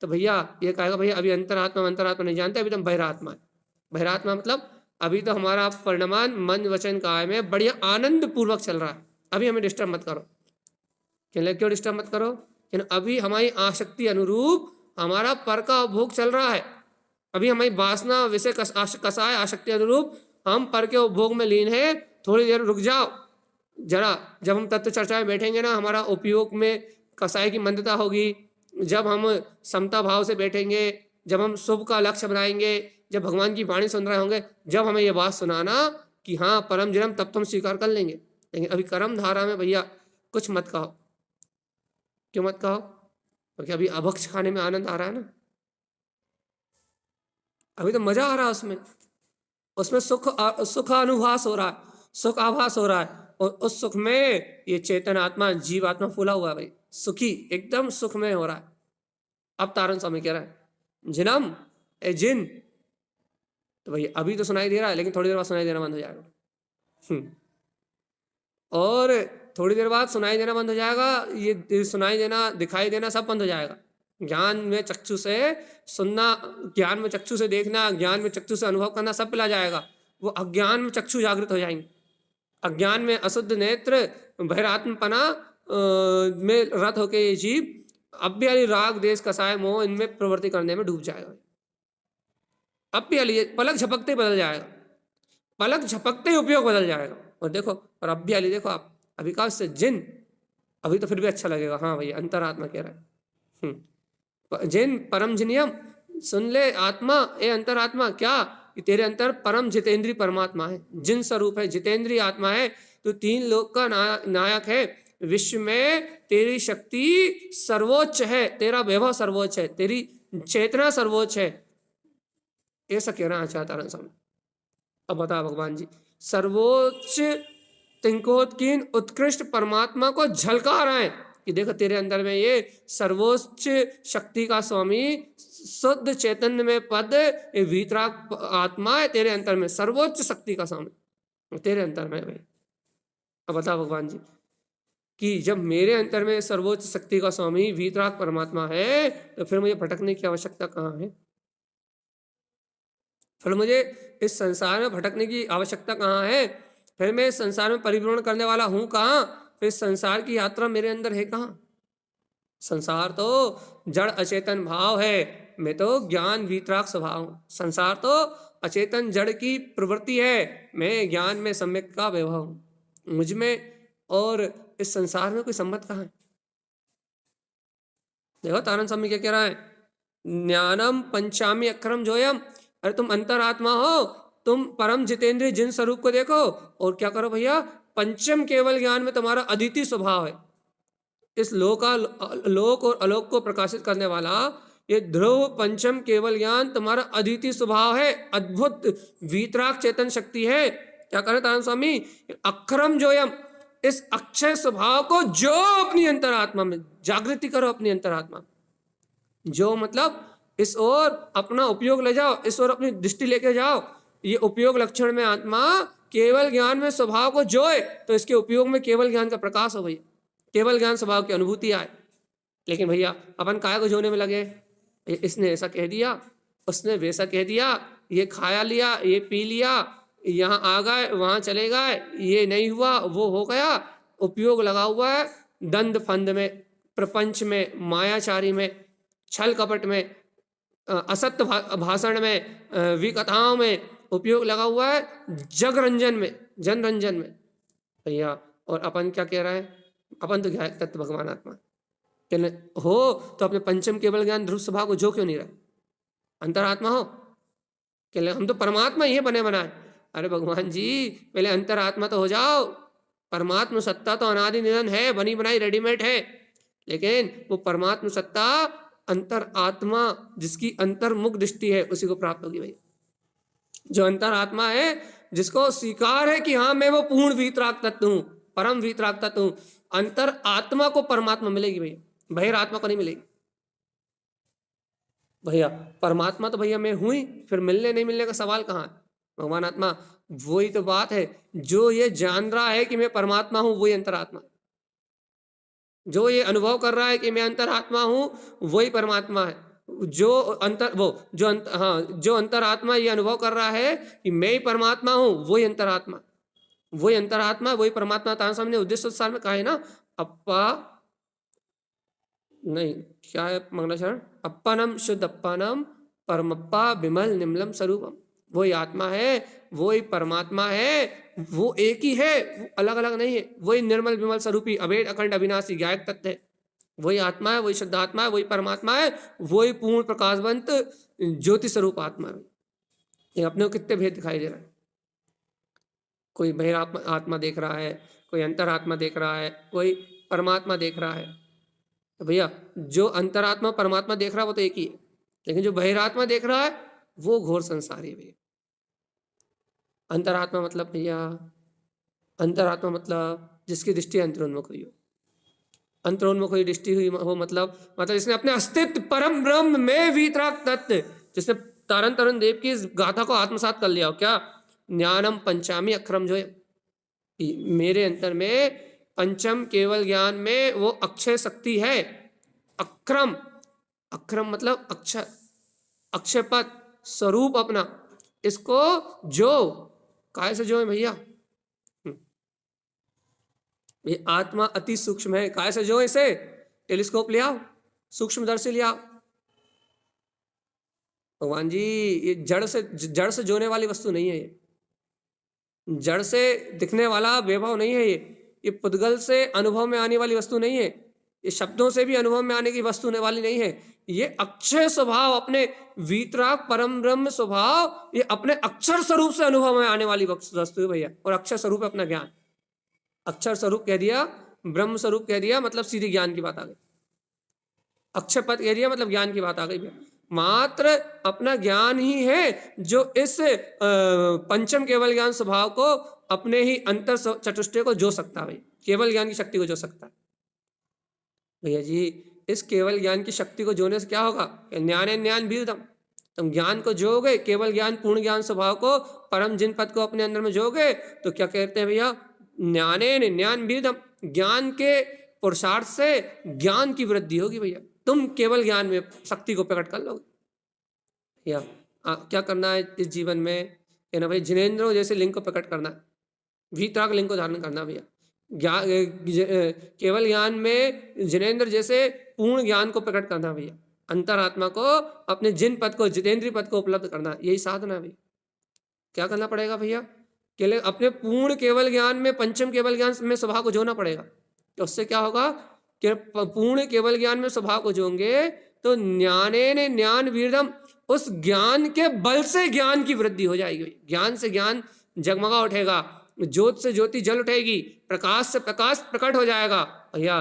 तो भैया ये कहेगा भैया अभी अंतरात्मा नहीं जानते, अभी तो बहिरात्मा है। बहिरात्मा मतलब अभी तो हमारा परिणाम मन वचन काया में बढ़िया आनंद पूर्वक चल रहा है, अभी हमें डिस्टर्ब मत करो। क्यों डिस्टर्ब मत करो? अभी हमारी आसक्ति अनुरूप हमारा पर का उपभोग चल रहा है, अभी हमारी वासना विषय कसाय आसक्ति अनुरूप हम पर के उपभोग में लीन है। थोड़ी देर रुक जाओ जरा, जब हम तत्व चर्चा में बैठेंगे ना, हमारा उपयोग में कसाय की मंदता होगी, जब हम समता भाव से बैठेंगे, जब हम शुभ का लक्ष्य बनाएंगे, जब भगवान की वाणी सुन रहे होंगे, जब हमें ये बात सुनाना कि हाँ परम जन्म, तब तो हम स्वीकार कर लेंगे। लेकिन अभी कर्म धारा में भैया कुछ मत कहो। क्यों मत कहो? क्योंकि अभी अभक्ष खाने में आनंद आ रहा है ना, अभी तो मजा आ रहा है उसमें, उसमें सुख अनुभवास हो रहा है, सुख आभास हो रहा है, और उस सुख में ये चेतन आत्मा जीव आत्मा फूला हुआ है भाई, सुखी एकदम सुख में हो रहा है। अब तारण स्वामी कह रहा है जिनम ए जिन, तो भाई अभी तो सुनाई दे रहा है, लेकिन थोड़ी देर बाद सुनाई देना बंद हो जाएगा। और थोड़ी देर बाद सुनाई देना बंद हो जाएगा, ये सुनाई देना दिखाई देना सब बंद हो जाएगा। ज्ञान में चक्षु से सुनना, ज्ञान में चक्षु से देखना, ज्ञान में चक्षु से अनुभव करना सब पिला जाएगा। वो अज्ञान में चक्षु जागृत हो जाएंगे, अज्ञान में अशुद्ध नेत्र बहिरात्मपना में रत होके ये जीव अब भी अली राग देश कसाय मोह इनमें प्रवृत्ति करने में डूब जाएगा। अब भी अली पलक झपकते बदल जाएगा, पलक झपकते उपयोग बदल जाएगा। और देखो, और अब भी अली देखो आप, अभी कहा से जिन, अभी तो फिर भी अच्छा लगेगा, हाँ भैया अंतरात्मा कह रहा है। जिन परम जिनियम, सुन ले आत्मा ए अंतरात्मा, क्या कि तेरे अंतर परम जितेंद्रीय परमात्मा है, जिन स्वरूप है, जितेंद्रीय आत्मा है, तो तीन लोक का नायक है, विश्व में तेरी शक्ति सर्वोच्च है, तेरा वैभव सर्वोच्च है, तेरी चेतना सर्वोच्च है, ऐसा कहना चाहता रहा स्वामी। अब बता भगवान जी, सर्वोच्च तिंकोत्कीन उत्कृष्ट परमात्मा को झलका रहे हैं कि देखो तेरे अंदर में ये सर्वोच्च शक्ति का स्वामी शुद्ध चैतन्य में पद वीतराग आत्मा है, तेरे अंतर में सर्वोच्च शक्ति का स्वामी तेरे अंतर में भाई। अब बता भगवान जी कि जब मेरे अंतर में सर्वोच्च शक्ति का स्वामी वीतराग परमात्मा है, तो फिर मुझे भटकने की आवश्यकता कहाँ है? फिर मुझे इस संसार में भटकने की आवश्यकता कहाँ है? फिर मैं संसार में परिभ्रमण करने वाला हूँ कहाँ? फिर संसार की यात्रा मेरे अंदर है कहाँ? संसार तो जड़ अचेतन भाव है, मैं तो ज्ञान वीतराग स्वभाव हूं। संसार तो अचेतन जड़ की प्रवृत्ति है, मैं ज्ञान में सम्यक का वैभव हूं। मुझ में और इस संसार में कोई संबंध कहाँ है? देखो तारण स्वामी क्या कह रहा है, ज्ञानम पंचामी अक्षरम जोयम। अरे तुम अंतरात्मा हो, तुम परम जितेंद्रिय जिन स्वरूप को देखो और क्या करो भैया, पंचम केवल ज्ञान में तुम्हारा अद्वितीय स्वभाव है। इस लोक और अलोक को प्रकाशित करने वाला ये ध्रुव पंचम केवल ज्ञान तुम्हारा अद्वितीय स्वभाव है, अद्भुत वीतराग चेतन शक्ति है। क्या करें तारण स्वामी, अक्षरम जोयम, इस अक्षय स्वभाव को जो अपनी अंतरात्मा में जागृति करो, अपनी अंतरात्मा जो मतलब इस ओर अपना उपयोग ले जाओ, इस ओर अपनी दृष्टि लेके जाओ। ये उपयोग लक्षण में आत्मा केवल ज्ञान में स्वभाव को जोए, तो इसके उपयोग में केवल ज्ञान का प्रकाश हो भैया, केवल ज्ञान स्वभाव की अनुभूति आए। लेकिन भैया अपन काय को जोने में लगे, इसने ऐसा कह दिया, उसने वैसा कह दिया, ये खाया लिया, ये पी लिया, यहाँ आ गए, वहाँ चले गए, ये नहीं हुआ, वो हो गया। उपयोग लगा हुआ है दंड फंद में, प्रपंच में, मायाचारी में, छल कपट में, असत्य भाषण में, विकथाओं में उपयोग लगा हुआ है, जग रंजन में, जन रंजन में भैया। और अपन क्या कह रहा है, अपन तो क्या है, तत्व भगवान आत्मा हो, तो अपने पंचम केवल ज्ञान ध्रुव स्वभाव को जो क्यों नहीं रहे, अंतरात्मा हो, कहले हम तो परमात्मा ही बने बनाए। अरे भगवान जी पहले अंतरात्मा तो हो जाओ। परमात्मा सत्ता तो अनादि निधन है, बनी बनाई रेडीमेड है, लेकिन वो परमात्मा सत्ता अंतर आत्मा जिसकी अंतर्मुख दृष्टि है उसी को प्राप्त होगी भाई। जो अंतर आत्मा है, जिसको स्वीकार है कि हाँ मैं वो पूर्ण वीतराग तत्व हूँ, परम वीतराग तत्व हूँ, अंतर आत्मा को परमात्मा मिलेगी भैया, बहिरात्मा को नहीं मिलेगी भैया। परमात्मा तो भैया मैं हूं ही, फिर मिलने नहीं मिलने का सवाल कहाँ है। भगवान आत्मा वही तो बात है, जो ये जान रहा है कि मैं परमात्मा हूं वही अंतरात्मा, जो ये अनुभव कर रहा है कि मैं अंतरात्मा हूं वही परमात्मा है। जो अंतर वो जो हाँ, जो अंतरात्मा ये अनुभव कर रहा है कि मैं ही परमात्मा हूं वही अंतरात्मा, वही अंतरात्मा वही परमात्मा। तान सामने उद्देश्य साल में कहा है ना, अप्पा नहीं क्या है मंगलाचरण, अपनम शुद्ध अपनम परमप्पा विमल निमलम स्वरूपम, वही आत्मा है, वही परमात्मा है, वो एक ही है, वो अलग अलग नहीं है, वही निर्मल विमल स्वरूपी अभेद अखंड अविनाशी गायक तत्व है, वही आत्मा है, वही शुद्ध आत्मा है, वही परमात्मा है, वही पूर्ण प्रकाशवंत ज्योति स्वरूप आत्मा है। ये अपने को कितने भेद दिखाई दे रहा है, कोई बहिरात्मा आत्मा देख रहा है, कोई अंतरात्मा देख रहा है, कोई परमात्मा देख रहा है। तो भैया जो अंतरात्मा परमात्मा देख रहा है वो तो एक ही है, लेकिन जो बहिरात्मा देख रहा है वो घोर संसारी है भैया। अंतरात्मा मतलब भैया, अंतरात्मा मतलब जिसकी दृष्टि अंतरोन्मुख हुई हो, अंतरोन्मुख हुई दृष्टि हुई हो, मतलब इसने अपने अस्तित्व परम ब्रह्म में वीतराग तत्व, जिसने तारण तरुण देव की इस गाथा को आत्मसात कर लिया हो। क्या ज्ञानम पंचामी अक्षरम, जो मेरे अंतर में पंचम केवल ज्ञान में वो अक्षय शक्ति है। अक्रम, अक्रम मतलब अक्षर, अक्षयपद स्वरूप अपना, इसको जो काय से जो है भैया, ये आत्मा अति सूक्ष्म है, काय से जो इसे टेलीस्कोप ले आओ, सूक्ष्मदर्शी ले आओ। भगवान जी ये जड़ से जोने वाली वस्तु नहीं है, ये जड़ से दिखने वाला वैभव नहीं है, ये पुद्गल से अनुभव में आने वाली वस्तु नहीं है, ये शब्दों से भी अनुभव में आने की वस्तु होने वाली नहीं है। ये अक्षय स्वभाव, अपने वीतराग परम ब्रह्म स्वभाव, ये अपने अक्षर स्वरूप से अनुभव में आने वाली वस्तु है भैया। और अक्षर स्वरूप है अपना ज्ञान, अक्षर स्वरूप कह दिया, ब्रह्म स्वरूप कह दिया, मतलब सीधी ज्ञान की बात आ गई। अक्षय पद कह दिया मतलब ज्ञान की बात आ गई भैया। मात्र अपना ज्ञान ही है जो इस पंचम केवल ज्ञान स्वभाव को अपने ही अंतर चतुष्टय को जो सकता है, केवल ज्ञान की शक्ति को जो सकता है भैया जी। इस केवल ज्ञान की शक्ति को जोने से क्या होगा, ज्ञान ज्ञान बीरदम, तुम ज्ञान को जोगे, केवल ज्ञान पूर्ण ज्ञान स्वभाव को परम जिन पद को अपने अंदर में जोगे, तो क्या कहते हैं भैया, ज्ञाने ज्ञान बीरदम, ज्ञान के पुरुषार्थ से ज्ञान की वृद्धि होगी भैया। तुम केवल ज्ञान में शक्ति को प्रकट कर लोगे या क्या करना है इस जीवन में, ना भाई जिनेंद्र जैसे लिंग को प्रकट करना है, वीतराग लिंग को धारण करना भैया। केवल ज्ञान में जिनेंद्र जैसे पूर्ण ज्ञान को प्रकट करना भैया, अंतरात्मा को अपने जिन पद को, जितेंद्रीय पद को उपलब्ध करना, यही साधना है भैया। क्या करना पड़ेगा भैया? केवल अपने पूर्ण केवल ज्ञान में, पंचम केवल ज्ञान में स्वभाव को जोड़ना पड़ेगा। तो उससे क्या होगा कि पूर्ण केवल ज्ञान में स्वभाव को जोड़ेंगे तो ज्ञाने ज्ञान वीरम, उस ज्ञान के बल से ज्ञान की वृद्धि हो जाएगी। ज्ञान से ज्ञान जगमगा उठेगा, ज्योत से ज्योति जल उठेगी, प्रकाश से प्रकाश प्रकट हो जाएगा भैया,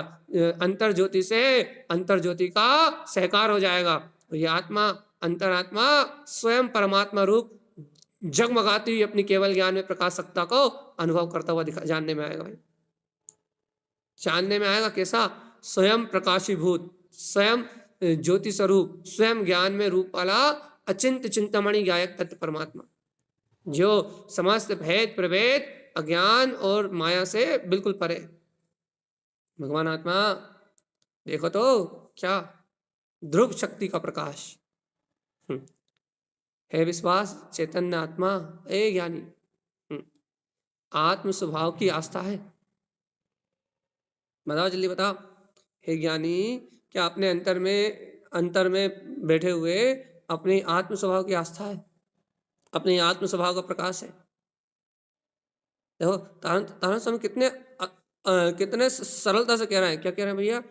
अंतर ज्योति से अंतर ज्योति का सहकार हो जाएगा। ये आत्मा, अंतरात्मा स्वयं परमात्मा रूप जगमगाती हुई अपनी केवल ज्ञान में प्रकाश सत्ता को अनुभव करता हुआ जानने में आएगा भाई। जानने में आएगा कैसा? स्वयं प्रकाशीभूत, स्वयं ज्योति स्वरूप, स्वयं ज्ञान में रूप वाला अचिंत चिंतामणि गायक तत्व परमात्मा, जो समस्त भेद प्रभेद अज्ञान और माया से बिल्कुल परे। भगवान आत्मा देखो तो क्या ध्रुव शक्ति का प्रकाश है। विश्वास चैतन्य आत्मा, ए ज्ञानी, आत्म स्वभाव की आस्था है। बताओ जल्दी बताओ, हे ज्ञानी, क्या अपने अंतर में बैठे हुए अपने आत्म स्वभाव की आस्था है, अपने आत्म स्वभाव का प्रकाश है? देखो तारण स्वामी कितने सरलता से कह रहे हैं। क्या कह रहे हैं भैया?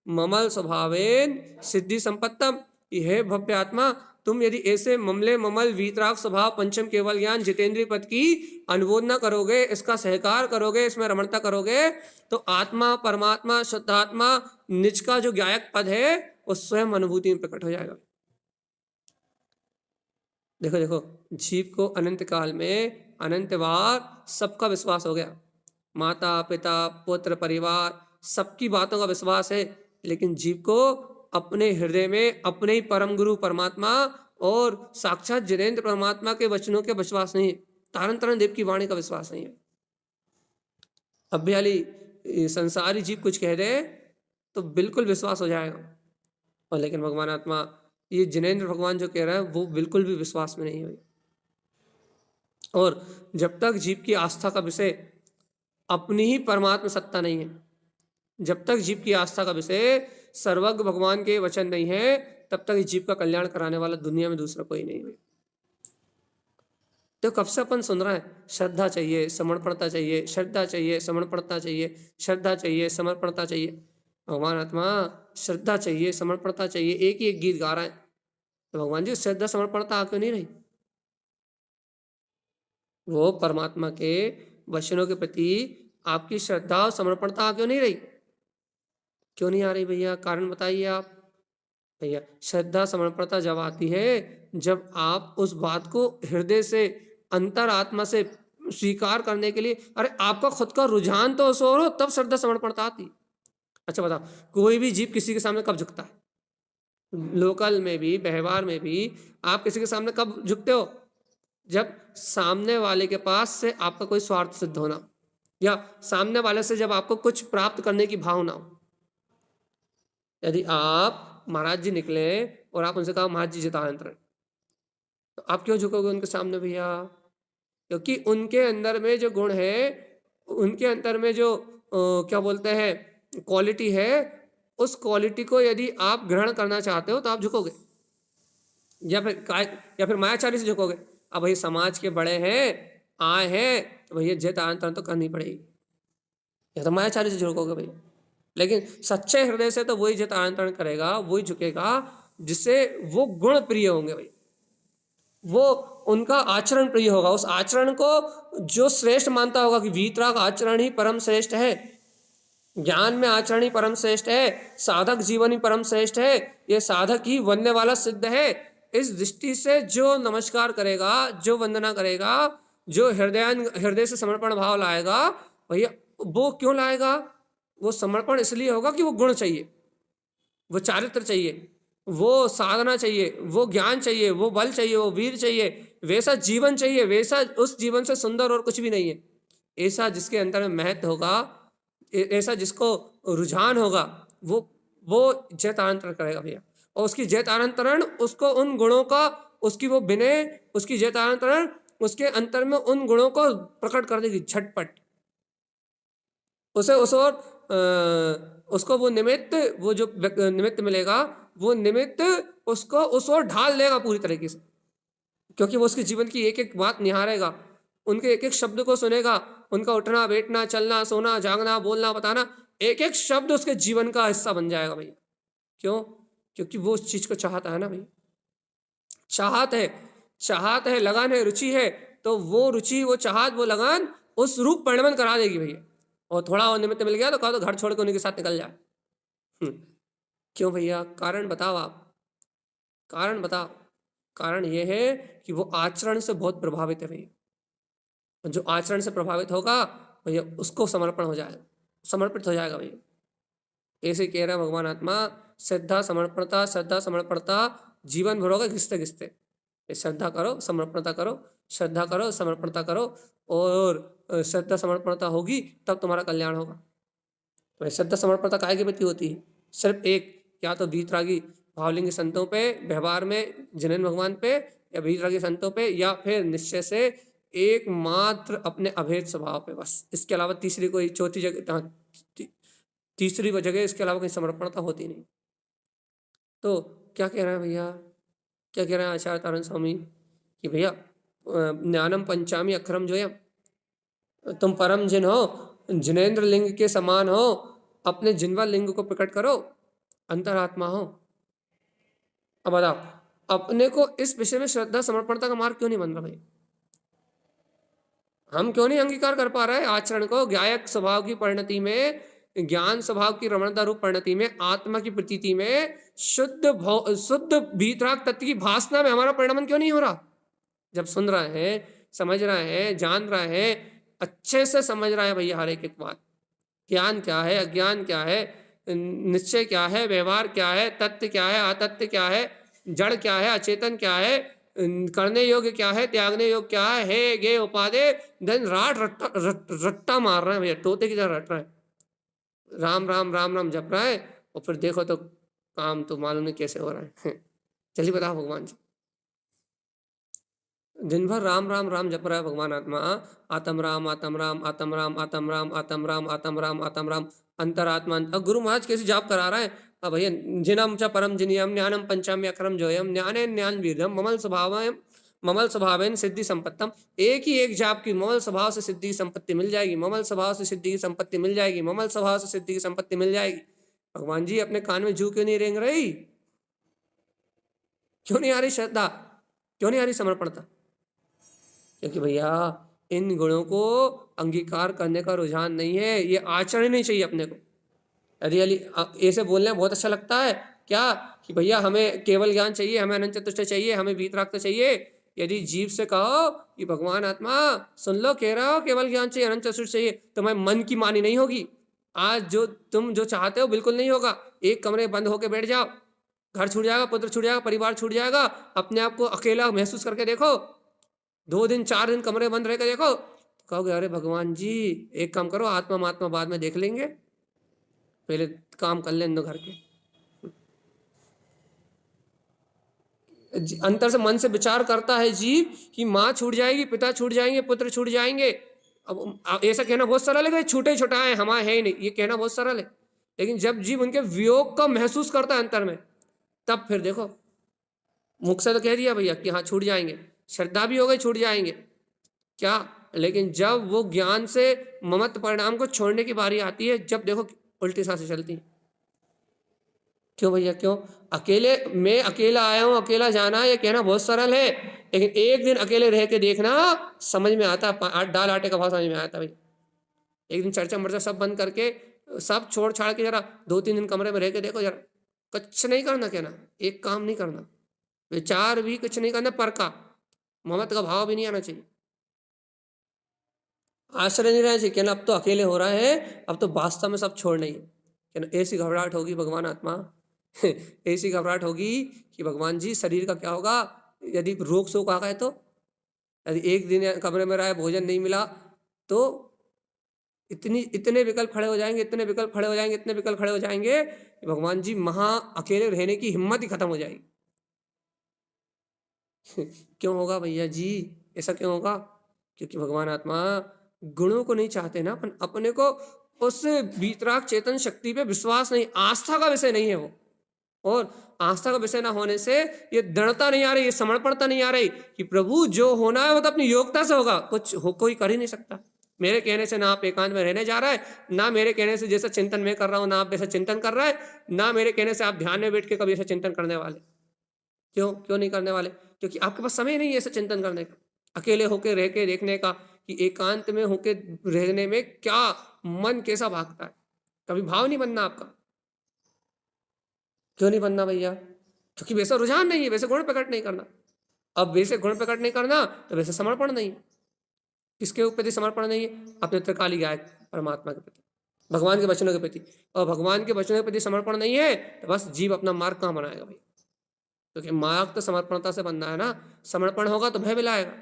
ममल स्वभावेन सिद्धि संपत्तम, हे भव्य आत्मा, तुम यदि ऐसे ममले ममल वीतराग स्वभाव पंचम केवल ज्ञान जितेंद्रीय पद की अनुमोदना करोगे, इसका सहकार करोगे, इसमें रमणता करोगे, तो आत्मा परमात्मा शुद्धात्मा निज का जो गायक पद है वो स्वयं अनुभूति में प्रकट हो जाएगा। देखो देखो, जीव को अनंत काल में अनंत बार सबका विश्वास हो गया, माता पिता पुत्र परिवार सबकी बातों का विश्वास है, लेकिन जीव को अपने हृदय में अपने ही परम गुरु परमात्मा और साक्षात जिनेंद्र परमात्मा के वचनों के विश्वास नहीं है, तारण तारण देव की वाणी का विश्वास नहीं है। अभ्याली संसारी जीव कुछ कह दे तो बिल्कुल विश्वास हो जाएगा, और लेकिन भगवान आत्मा, ये जिनेंद्र भगवान जो कह रहा है वो बिल्कुल भी विश्वास में नहीं हुई। और जब तक जीव की आस्था का विषय अपनी ही परमात्मा सत्ता नहीं है, जब तक जीव की आस्था का विषय सर्वज्ञ भगवान के वचन नहीं है, तब तक जीव का कल्याण कराने वाला दुनिया में दूसरा कोई नहीं है। तो कब से अपन सुन रहे हैं, श्रद्धा चाहिए, समर्पणता चाहिए, श्रद्धा चाहिए, समर्पणता चाहिए, श्रद्धा चाहिए, समर्पणता चाहिए। भगवान आत्मा श्रद्धा चाहिए, समर्पणता चाहिए, एक ही एक गीत गा रहा है। तो भगवान जी श्रद्धा समर्पणता क्यों नहीं रही? वो परमात्मा के वचनों के प्रति आपकी श्रद्धा और समर्पणता क्यों नहीं रही? क्यों नहीं आ रही भैया? कारण बताइए आप। भैया श्रद्धा समर्पणता जब आती है, जब आप उस बात को हृदय से अंतर आत्मा से स्वीकार करने के लिए, अरे आपका खुद का रुझान तो उस ओर हो, तब श्रद्धा समर्पणता आती। अच्छा बताओ, कोई भी जीव किसी के सामने कब झुकता है? लोकल में भी, व्यवहार में भी आप किसी के सामने कब झुकते हो? जब सामने वाले के पास से आपका कोई स्वार्थ सिद्ध होना, या सामने वाले से जब आपको कुछ प्राप्त करने की भावना हो। यदि आप महाराज जी निकले और आप उनसे कहा महाराज जी जितांतरण, तो आप क्यों झुकोगे उनके सामने भैया? क्योंकि उनके अंदर में जो गुण है, उनके अंदर में जो क्या बोलते हैं क्वालिटी है, उस क्वालिटी को यदि आप ग्रहण करना चाहते हो तो आप झुकोगे, या फिर मायाचारी से झुकोगे। अब भाई समाज के बड़े हैं, आए हैं, तो भैया जितांतरण तो करनी पड़ेगी, या तो मायाचारी से झुकोगे भैया। लेकिन सच्चे हृदय से तो वही जितांतरण करेगा, वही झुकेगा जिससे वो गुण प्रिय होंगे भाई, वो उनका आचरण प्रिय होगा। उस आचरण को जो श्रेष्ठ मानता होगा कि वीतराग आचरण ही परम श्रेष्ठ है, ज्ञान में आचरण ही परम श्रेष्ठ है, साधक जीवन ही परम श्रेष्ठ है, ये साधक ही वंदने वाला सिद्ध है। इस दृष्टि से जो नमस्कार करेगा, जो वंदना करेगा, जो हृदय से समर्पण भाव लाएगा भैया, वो क्यों लाएगा? वो समर्पण इसलिए होगा कि वो गुण चाहिए, वो चारित्र चाहिए, वो साधना चाहिए, वो ज्ञान चाहिए, वो बल चाहिए, वो वीर चाहिए, वैसा जीवन चाहिए, वैसा उस जीवन से सुंदर और कुछ भी नहीं है। ऐसा जिसके अंदर में महत्व होगा, ऐसा जिसको रुझान होगा, वो जैतांतरण करेगा भैया। और उसकी जैतांतरण उसको उन गुणों का, उसकी वो विनय, उसकी जैतांतरण उसके अंतर में उन गुणों को प्रकट कर देगी झटपट। उसे उस और उसको वो निमित्त, वो जो निमित्त मिलेगा, वो निमित्त उसको उस और ढाल लेगा पूरी तरीके से, क्योंकि वो उसके जीवन की एक एक बात निहारेगा, उनके एक एक शब्द को सुनेगा, उनका उठना बैठना चलना सोना जागना बोलना बताना, एक एक शब्द उसके जीवन का हिस्सा बन जाएगा भैया। क्यों? क्योंकि वो उस चीज को चाहता है ना भैया, चाहत है, चाहत है, लगन है, रुचि है, तो वो रुचि वो चाहत वो लगन उस रूप परिणमन करा देगी भैया। और थोड़ा और निमित्त मिल गया तो कहा तो घर छोड़ के उन्हीं के साथ निकल जाए। हम्म, क्यों भैया? कारण बताओ आप, कारण बताओ। कारण ये है कि वो आचरण से बहुत प्रभावित है भैया, और जो आचरण से प्रभावित होगा भैया उसको समर्पण हो जाएगा, समर्पित हो जाएगा भैया। ऐसे कह रहा है भगवान आत्मा, श्रद्धा समर्पणता, श्रद्धा समर्पणता जीवन भर होगा घिसते घिसते। ये श्रद्धा करो समर्पणता करो, श्रद्धा करो समर्पणता करो, और श्रद्धा समर्पणता होगी तब तुम्हारा कल्याण होगा। तो श्रद्धा समर्पणता काहे के प्रति होती है? सिर्फ एक, या तो वीतरागी भावलिंग संतों पे, व्यवहार में जिनेन्द्र भगवान पे, या वीतरागी संतों पे, या फिर निश्चय से एकमात्र अपने अभेद स्वभाव पे, बस। इसके अलावा तीसरी कोई चौथी जगह, तीसरी जगह इसके अलावा कहीं समर्पणता होती नहीं। तो क्या कह रहे हैं भैया, क्या कह रहे हैं आचार्य तारण स्वामी कि भैया ज्ञानम पंचामी अक्षरम जोयम, तुम परम जिन हो, जिनेन्द्र लिंग के समान हो, अपने जिनवा लिंग को प्रकट करो, अंतरात्मा हो। अब बताओ, अपने को इस विषय में श्रद्धा समर्पणता का मार्ग क्यों नहीं बन रहा भाई? हम क्यों नहीं अंगीकार कर पा रहे आचरण को? गायक स्वभाव की परिणति में, ज्ञान स्वभाव की रमणता रूप परिणति में, आत्मा की प्रतीति में, शुद्ध भीतराग तत्व की भासना में हमारा परिणमन क्यों नहीं हो रहा? जब सुन रहे हैं, समझ रहे हैं, जान रहे हैं, अच्छे से समझ रहे हैं भैया हर एक एक बात, ज्ञान क्या है, अज्ञान क्या है, निश्चय क्या है, व्यवहार क्या है, तत्व क्या है, अतत्व क्या है, जड़ क्या है, अचेतन क्या है, करने योग्य क्या है, त्यागने योग्य क्या है, गे उपादे, दिन रात रट्टा मार रहे हैं भैया, तोते की तरह रट रहे हैं, राम राम राम राम जप रहा है, और फिर देखो तो काम तो मालूम नहीं कैसे हो रहा है। चलिए बताओ भगवान जी, दिन भर राम राम राम जप रहा है भगवान आत्मा, आत्म राम आत्म राम आत्म राम आत्म राम आत्म राम आत्म राम आत्म राम, अंतरात्मा। अब गुरु महाराज कैसे जाप करा रहा है? अब भैया, जिनम च परम जिनियम ज्ञानम पंचाम्य अक्षरम जोयम ज्ञाने ज्ञान वीरम ममल स्वभाव, ममल स्वभावेन सिद्धि संपत्तम। एक ही एक जाप की ममल स्वभाव से सिद्धि की संपत्ति मिल जाएगी, ममल स्वभाव से सिद्धि की संपत्ति मिल जाएगी, ममल स्वभाव से सिद्धि की संपत्ति मिल जाएगी। भगवान जी अपने कान में जू क्यों नहीं रेंग रही? क्यों नहीं आ रही श्रद्धा? क्यों नहीं आ रही समर्पणता? क्योंकि भैया इन गुणों को अंगीकार करने का रुझान नहीं है, ये आचरण नहीं चाहिए अपने को। यदि ऐसे बोलने में बहुत अच्छा लगता है क्या कि भैया हमें केवल ज्ञान चाहिए, हमें अनंत चतुष्टय चाहिए, हमें वीतराग तो चाहिए। यदि जीव से कहो कि भगवान आत्मा सुन लो, कह रहा हो केवल ज्ञान चाहिए, अनंत चतुष्टय चाहिए, तो मैं मन की मानी नहीं होगी। आज जो तुम जो चाहते हो बिल्कुल नहीं होगा। एक कमरे बंद होके बैठ जाओ, घर छूट जाएगा, पुत्र छूट जाएगा, परिवार छूट जाएगा, अपने आप को अकेला महसूस करके देखो, 2 दिन 4 दिन कमरे बंद रह कर देखो, तो कहोगे अरे भगवान जी एक काम करो, आत्मा महात्मा बाद में देख लेंगे, पहले काम कर लें दो घर के। अंतर से मन से विचार करता है जीव कि माँ छूट जाएगी, पिता छूट जाएंगे, पुत्र छूट जाएंगे। अब ऐसा कहना बहुत सरल है, छूटे छुटाए हमारे है ही नहीं, ये कहना बहुत सरल है। लेकिन जब जीव उनके वियोग का महसूस करता है अंतर में, तब फिर देखो, मुख से तो कह दिया भैया कि हाँ छूट जाएंगे, श्रद्धा भी हो गई छूट जाएंगे क्या, लेकिन जब वो ज्ञान से ममत्व परिणाम को छोड़ने की बारी आती है, जब देखो उल्टी सांसें चलती हैं। क्यों भैया क्यों? अकेले, मैं अकेला आया हूं, अकेला जाना, ये कहना बहुत सरल है, लेकिन एक दिन अकेले रह के देखना, समझ में आता, दाल आटे का भाव समझ में आता भाई। एक दिन चर्चा मर्चा सब बंद करके, सब छोड़ छाड़ के जरा 2-3 दिन कमरे में रह के देखो जरा, कुछ नहीं करना, कहना एक काम नहीं करना, विचार भी कुछ नहीं करना, पर का ममत्व का भाव भी नहीं आना चाहिए, आश्रय नहीं रहना चाहिए, कहना अब तो अकेले हो रहा है, अब तो वास्तव में सब छोड़ना ही है। कहना ऐसी घबराहट होगी भगवान आत्मा, ऐसी घबराहट होगी कि भगवान जी शरीर का क्या होगा यदि रोग शोक आ गए तो, यदि एक दिन कमरे में रहा भोजन नहीं मिला तो इतने विकल्प खड़े हो जाएंगे, इतने विकल्प खड़े हो जाएंगे, इतने विकल्प खड़े हो जाएंगे कि भगवान जी महा अकेले रहने की हिम्मत ही खत्म हो जाएगी। क्यों होगा भैया जी, ऐसा क्यों होगा? क्योंकि भगवान आत्मा गुणों को नहीं चाहते ना, अपन अपने को उस वीतराग चेतन शक्ति पे विश्वास नहीं, आस्था का विषय नहीं है वो। और आस्था का विषय ना होने से ये दृढ़ता नहीं आ रही, ये समर्पणता नहीं आ रही कि प्रभु जो होना है वो तो अपनी योग्यता से होगा, कुछ हो कोई कर ही नहीं सकता। मेरे कहने से ना आप एकांत में रहने जा रहा है, ना मेरे कहने से जैसा चिंतन मैं कर रहा हूं ना आप वैसा चिंतन कर रहा है, ना मेरे कहने से आप ध्यान में बैठ के कभी ऐसा चिंतन करने वाले। क्यों क्यों नहीं करने वाले? क्योंकि आपके पास समय नहीं है ऐसा चिंतन करने का, अकेले होके रह के देखने का कि एकांत में होके रहने में क्या मन कैसा भागता है। कभी भाव नहीं बनना आपका। क्यों नहीं बनना भैया? क्योंकि वैसा रुझान नहीं है, वैसे गुण प्रकट नहीं करना। अब वैसे गुण प्रकट नहीं करना तो वैसे समर्पण नहीं है। किसके प्रति समर्पण नहीं है? अपने त्रिकाली गायक परमात्मा के प्रति, भगवान के वचनों के प्रति। और भगवान के वचनों के प्रति समर्पण नहीं है तो बस जीव अपना मार्ग कहाँ बनाएगा भाई? क्योंकि मार्ग तो समर्पणता से बनना है ना। समर्पण होगा तो भय मिलाएगा,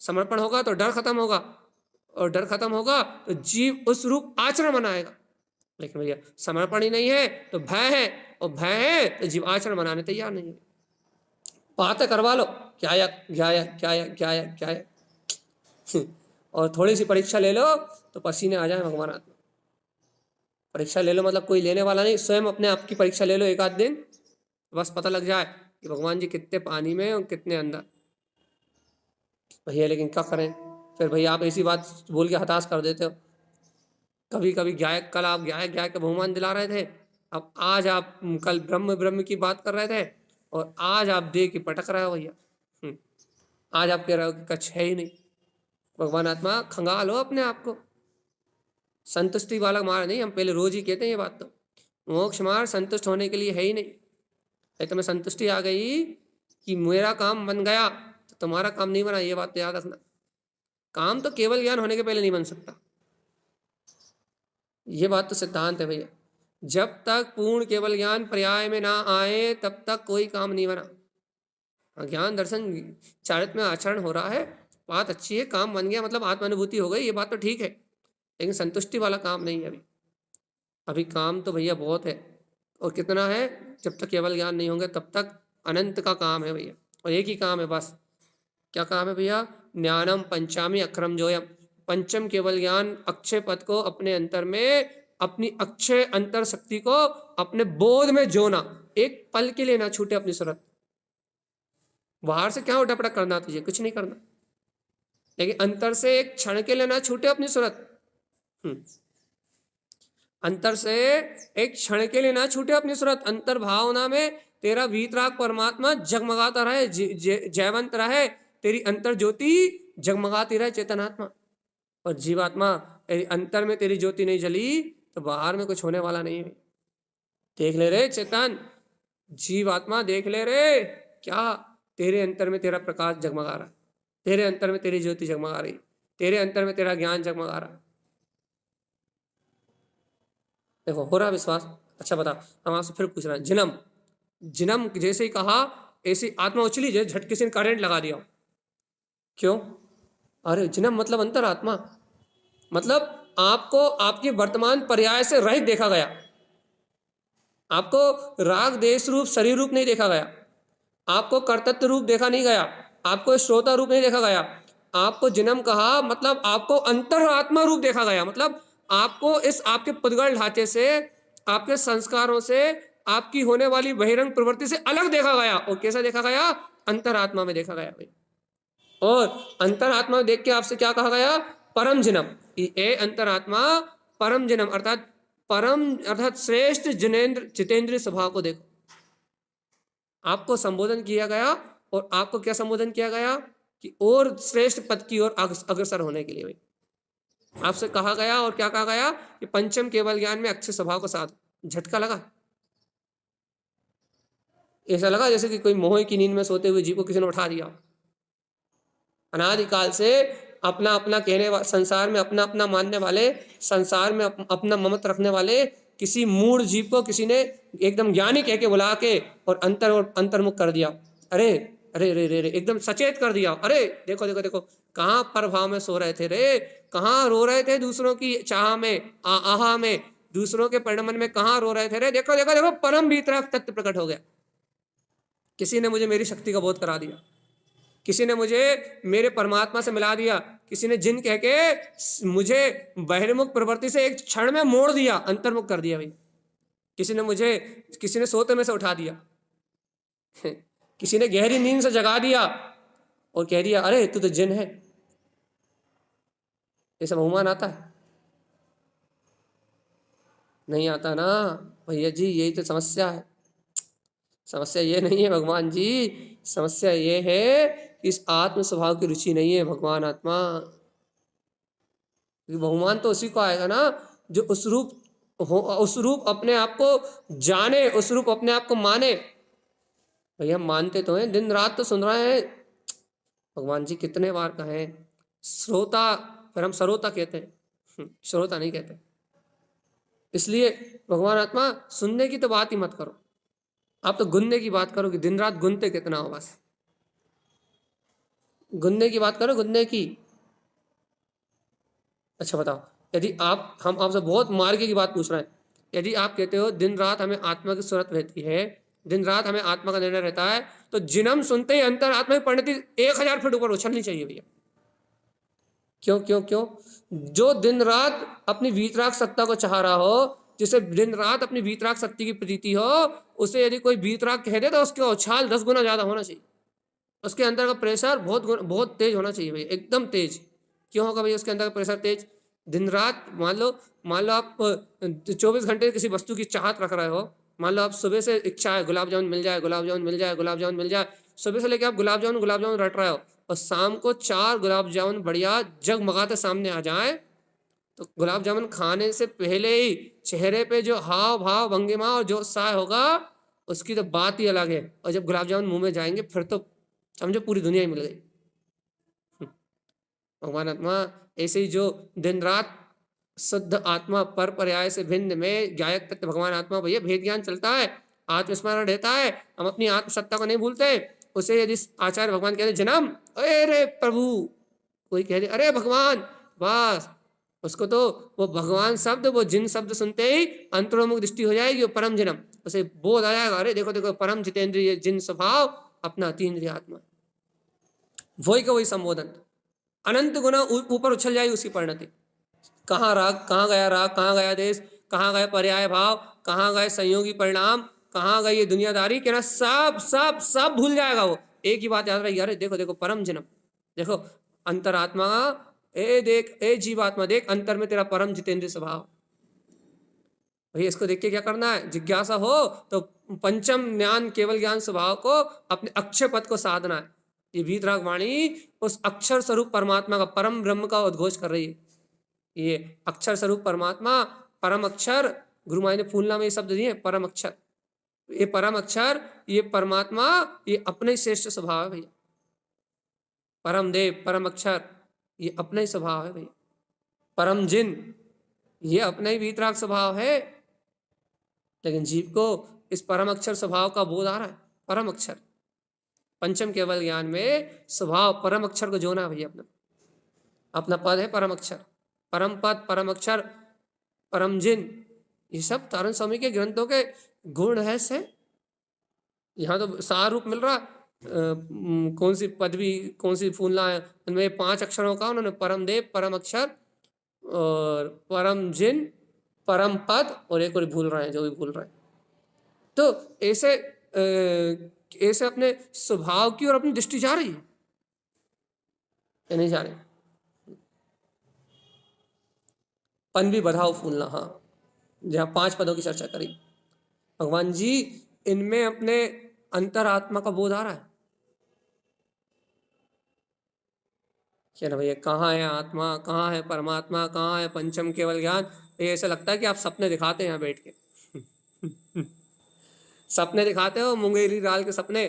समर्पण होगा तो डर खत्म होगा, और डर खत्म होगा तो जीव उस रूप आचरण बनाएगा। लेकिन भैया समर्पण ही नहीं है तो भय है, और भय है तो जीव आचरण बनाने तैयार नहीं है। बातें करवा लो, क्या या क्या या क्या या क्या या क्या या और थोड़ी सी परीक्षा ले लो तो पसीने आ जाए भगवान आत्मा। परीक्षा ले लो मतलब कोई लेने वाला नहीं, स्वयं अपने आप की परीक्षा ले लो एक आध दिन, बस पता लग जाए कि भगवान जी कितने पानी में और कितने अंदर। भैया लेकिन क्या करें फिर? भैया आप ऐसी बात बोल के हताश कर देते हो। कभी कभी गायक, कल आप गायक गायक का बहुमान दिला रहे थे, अब आज आप कल ब्रह्म ब्रह्म की बात कर रहे थे, और आज आप दे के पटक रहे हो भैया। आज आप कह रहे हो कि कछ है ही नहीं। भगवान आत्मा खंगाल हो अपने आप को। संतुष्टि वाला मार्ग नहीं, हम पहले रोज ही कहते हैं ये बात। तो मोक्ष मार्ग संतुष्ट होने के लिए है ही नहीं। है तुम्हें संतुष्टि आ गई कि मेरा काम बन गया तो तुम्हारा काम नहीं बना, ये बात तो याद रखना। काम तो केवल ज्ञान होने के पहले नहीं बन सकता, ये बात तो सिद्धांत है भैया। जब तक पूर्ण केवल ज्ञान पर्याय में ना आए तब तक कोई काम नहीं बना। ज्ञान दर्शन चारित्र में आचरण हो रहा है, बात अच्छी है, काम बन गया मतलब आत्मानुभूति हो गई, ये बात तो ठीक है, लेकिन संतुष्टि वाला काम नहीं है अभी। अभी काम तो भैया बहुत है, और कितना है? जब तक केवल ज्ञान नहीं होंगे तब तक अनंत का काम है भैया। और एक ही काम है बस। क्या काम है भैया? ज्ञानम पंचामी अक्षरम जोयम। पंचम केवल ज्ञान अक्षय पद को अपने अंतर में, अपनी अक्षय अंतर शक्ति को अपने बोध में जोना, एक पल के लिए ना छूटे अपनी सूरत। बाहर से क्या उठा-पटक करना तुझे? कुछ नहीं करना, लेकिन अंतर से एक क्षण के लिए ना छूटे अपनी सूरत। अंतर से एक क्षण के लिए ना छूटे अपनी सूरत। अंतर भावना में तेरा वीतराग परमात्मा जगमगाता रहे, जयवंत रहे, तेरी अंतर ज्योति जगमगाती रहे चेतनात्मा। और जीवात्मा अंतर में तेरी ज्योति नहीं जली तो बाहर में कुछ होने वाला नहीं है। देख ले रे चेतन, जीवात्मा देख ले रे, क्या तेरे अंतर में तेरा प्रकाश जगमगा रहा है, तेरे अंतर में तेरी ज्योति जगमगा रही, तेरे अंतर में तेरा ज्ञान जगमगा रहा है। देखो हो रहा विश्वास? अच्छा बता, हम आपसे फिर पूछ रहे हैं, जिनम जिनम जैसे ही कहा ऐसी आत्मा उछली, जैसे झट किसी ने करंट लगा दिया। क्यों? अरे जिनम मतलब अंतरात्मा, मतलब आपको आपकी वर्तमान पर्याय से रहित देखा गया। आपको राग देश रूप शरीर रूप नहीं देखा गया, आपको कर्तृत्व रूप देखा नहीं गया, आपको श्रोता रूप नहीं देखा गया। आपको जिनम कहा मतलब आपको अंतरात्मा रूप देखा गया, मतलब आपको इस आपके पुद्गल ढांचे से, आपके संस्कारों से, आपकी होने वाली बहिरंग प्रवृत्ति से अलग देखा गया। और कैसा देखा गया? अंतरात्मा में देखा गया भाई। और अंतरात्मा में देख के आपसे क्या कहा गया? परम जिनम। ए अंतरात्मा परम जिनम अर्थात परम अर्थात श्रेष्ठ जिनेन्द्र जितेंद्र स्वभाव को देखो। आपको संबोधन किया गया, और आपको क्या संबोधन किया गया कि और श्रेष्ठ पद की ओर अग्रसर होने के लिए भाई आपसे कहा गया। और क्या कहा गया कि पंचम केवल ज्ञान में अच्छे स्वभाव को साथ। झटका लगा, ऐसा लगा जैसे कि कोई मोह की नींद में सोते हुए जीव को किसी ने उठा दिया। अनादिकाल से अपना अपना कहने वाले, संसार में अपना अपना मानने वाले, संसार में अपना ममत रखने वाले किसी मूढ़ जीव को किसी ने एकदम ज्ञानी कह के बुला के और अंतर्मुख कर दिया। अरे अरे रे रे रे, एकदम सचेत कर दिया। अरे देखो देखो देखो, कहाँ प्रभाव में सो रहे थे रे, कहाँ रो रहे थे दूसरों की चाह में, आहा में, दूसरों के परिणमन में कहाँ रो रहे थे रे। देखो देखो देखो, परम वीतराग तत्व प्रकट हो गया। किसी ने मुझे मेरी शक्ति का बोध करा दिया। किसी ने मुझे मेरे परमात्मा से मिला दिया, किसी ने जिन कह के मुझे बहिर्मुख प्रवृत्ति से एक क्षण में मोड़ दिया, अंतर्मुख कर दिया भाई। किसी ने सोते में से उठा दिया, किसी ने गहरी नींद से जगा दिया और कह दिया अरे तू तो जिन है। ये सब बहुमान आता है? नहीं आता ना भैया जी, यही तो समस्या है। समस्या ये नहीं है भगवान जी, समस्या ये है कि इस आत्म स्वभाव की रुचि नहीं है भगवान आत्मा। बहुमान तो उसी को आएगा ना जो उस रूप हो, उस रूप अपने आप को जाने, उस रूप अपने आप को माने। भैया मानते तो हैं, दिन रात तो सुन रहे हैं। भगवान जी कितने बार कहें श्रोता, फिर हम सरोता कहते हैं, श्रोता नहीं कहते। इसलिए भगवान आत्मा सुनने की तो बात ही मत करो, आप तो गुनने की बात करो कि दिन रात गुनते कितना हो। बस गुनने की बात करो, गुनने की। अच्छा बताओ, यदि हम आपसे बहुत मार्गे की बात पूछ रहे हैं, यदि आप कहते हो दिन रात हमें आत्मा की सूरत रहती है, दिन रात हमें आत्मा का निर्णय रहता है, तो जिनम सुनते ही अंतर आत्मा की परिणति 1000 फीट ऊपर उछलनी चाहिए भैया। क्यों क्यों क्यों? जो दिन रात अपनी वीतराग सत्ता को चाह रहा हो, जिसे दिन रात अपनी वीतराग शक्ति की प्रीति हो, उसे यदि कोई वीतराग कह दे तो उसका उछाल 10 गुना ज्यादा होना चाहिए। उसके अंदर का प्रेशर बहुत तेज होना चाहिए भैया, एकदम तेज। क्यों होगा भैया उसके अंदर का प्रेशर तेज? दिन रात मान लो आप 24 घंटे किसी वस्तु की चाहत रख रहे हो। मान लो आप सुबह से इच्छा है गुलाब जामुन मिल जाए, गुलाब जामुन मिल जाए, गुलाब जामुन मिल जाए। सुबह से लेके आप गुलाब जामुन रट रहे हो, और शाम को 4 गुलाब जामुन बढ़िया जगमगाते सामने आ जाए, तो गुलाब जामुन खाने से पहले ही चेहरे पे जो हाव भाव भंगिमा और जो उत्साह होगा, उसकी तो बात ही अलग है। और जब गुलाब जामुन मुंह में जाएंगे फिर तो समझो पूरी दुनिया ही मिल गई। भगवान आत्मा ऐसे ही जो दिन रात शुद्ध आत्मा पर पर्याय से भिन्न में गायक तत्व भगवान आत्मा, भैया भेद ज्ञान चलता है, आत्मस्मरण रहता है, हम अपनी आत्मसत्ता को नहीं भूलते। उसे यदि आचार्य भगवान कहते जन्म, अरे प्रभु, कोई कह दे अरे भगवान, बस उसको तो वो भगवान शब्द, वो जिन शब्द सुनते ही अंतरोमुख दृष्टि हो जाएगी, वो परम जन्म, उसे बोध आ जाएगा अरे देखो देखो परम जितेंद्रिय जिन स्वभाव अपना अतीन्द्रिय आत्मा। वही का वही संबोधन, अनंत गुना ऊपर उछल जाएगी उसकी परिणति। कहाँ राग, कहाँ गया राग, कहाँ गया देश, कहाँ गए पर्याय भाव, कहाँ गए संयोगी परिणाम, कहाँ गई ये दुनियादारी, कहना सब सब सब भूल जाएगा वो। एक ही बात याद रहेगी, अरे देखो देखो परम जन्म, देखो अंतरात्मा, ए देख ए जीवात्मा देख, अंतर में तेरा परम जितेंद्र स्वभाव। भैया इसको देख के क्या करना है? जिज्ञासा हो तो पंचम ज्ञान केवल ज्ञान स्वभाव को अपने अक्षय पद को साधना है। ये वीतराग वाणी उस अक्षर स्वरूप परमात्मा का, परम ब्रह्म का उद्घोष कर रही है। ये अक्षर स्वरूप परमात्मा, परम अक्षर, गुरु माई ने फूलना में ये शब्द दिए परम अक्षर। ये परम अक्षर, ये परमात्मा, ये अपने ही श्रेष्ठ स्वभाव है भैया। परम देव, परम अक्षर, ये अपना ही स्वभाव है भैया। परम जिन, ये अपना ही वीतराग स्वभाव है। लेकिन जीव को इस परम अक्षर स्वभाव का बोध आ रहा है। परम अक्षर पंचम केवल ज्ञान में स्वभाव परम अक्षर को जोना भैया, अपना अपना पद है परम अक्षर, परम पद, परम अक्षर, परम जिन, ये सब तारण स्वामी के ग्रंथों के गुण है से। यहाँ तो सार रूप मिल रहा, कौन सी पदवी, कौन सी फूलना है, उनमें 5 अक्षरों का उन्होंने परम देव, परम अक्षर और परम जिन, परम पद, और एक और भूल रहे हैं, जो भी भूल रहे हैं। तो ऐसे ऐसे अपने स्वभाव की और अपनी दृष्टि जा रही है या नहीं जा रही? पन भी बढ़ाओ फूलना, हाँ, जहाँ 5 पदों की चर्चा करी भगवान जी, इनमें अपने अंतरात्मा का बोध आ रहा है क्या ना भैया? कहाँ है आत्मा, कहाँ है परमात्मा, कहाँ है पंचम केवल ज्ञान? ये ऐसा लगता है कि आप सपने दिखाते हैं यहाँ बैठ के। सपने दिखाते हो, मुंगेरी लाल के सपने,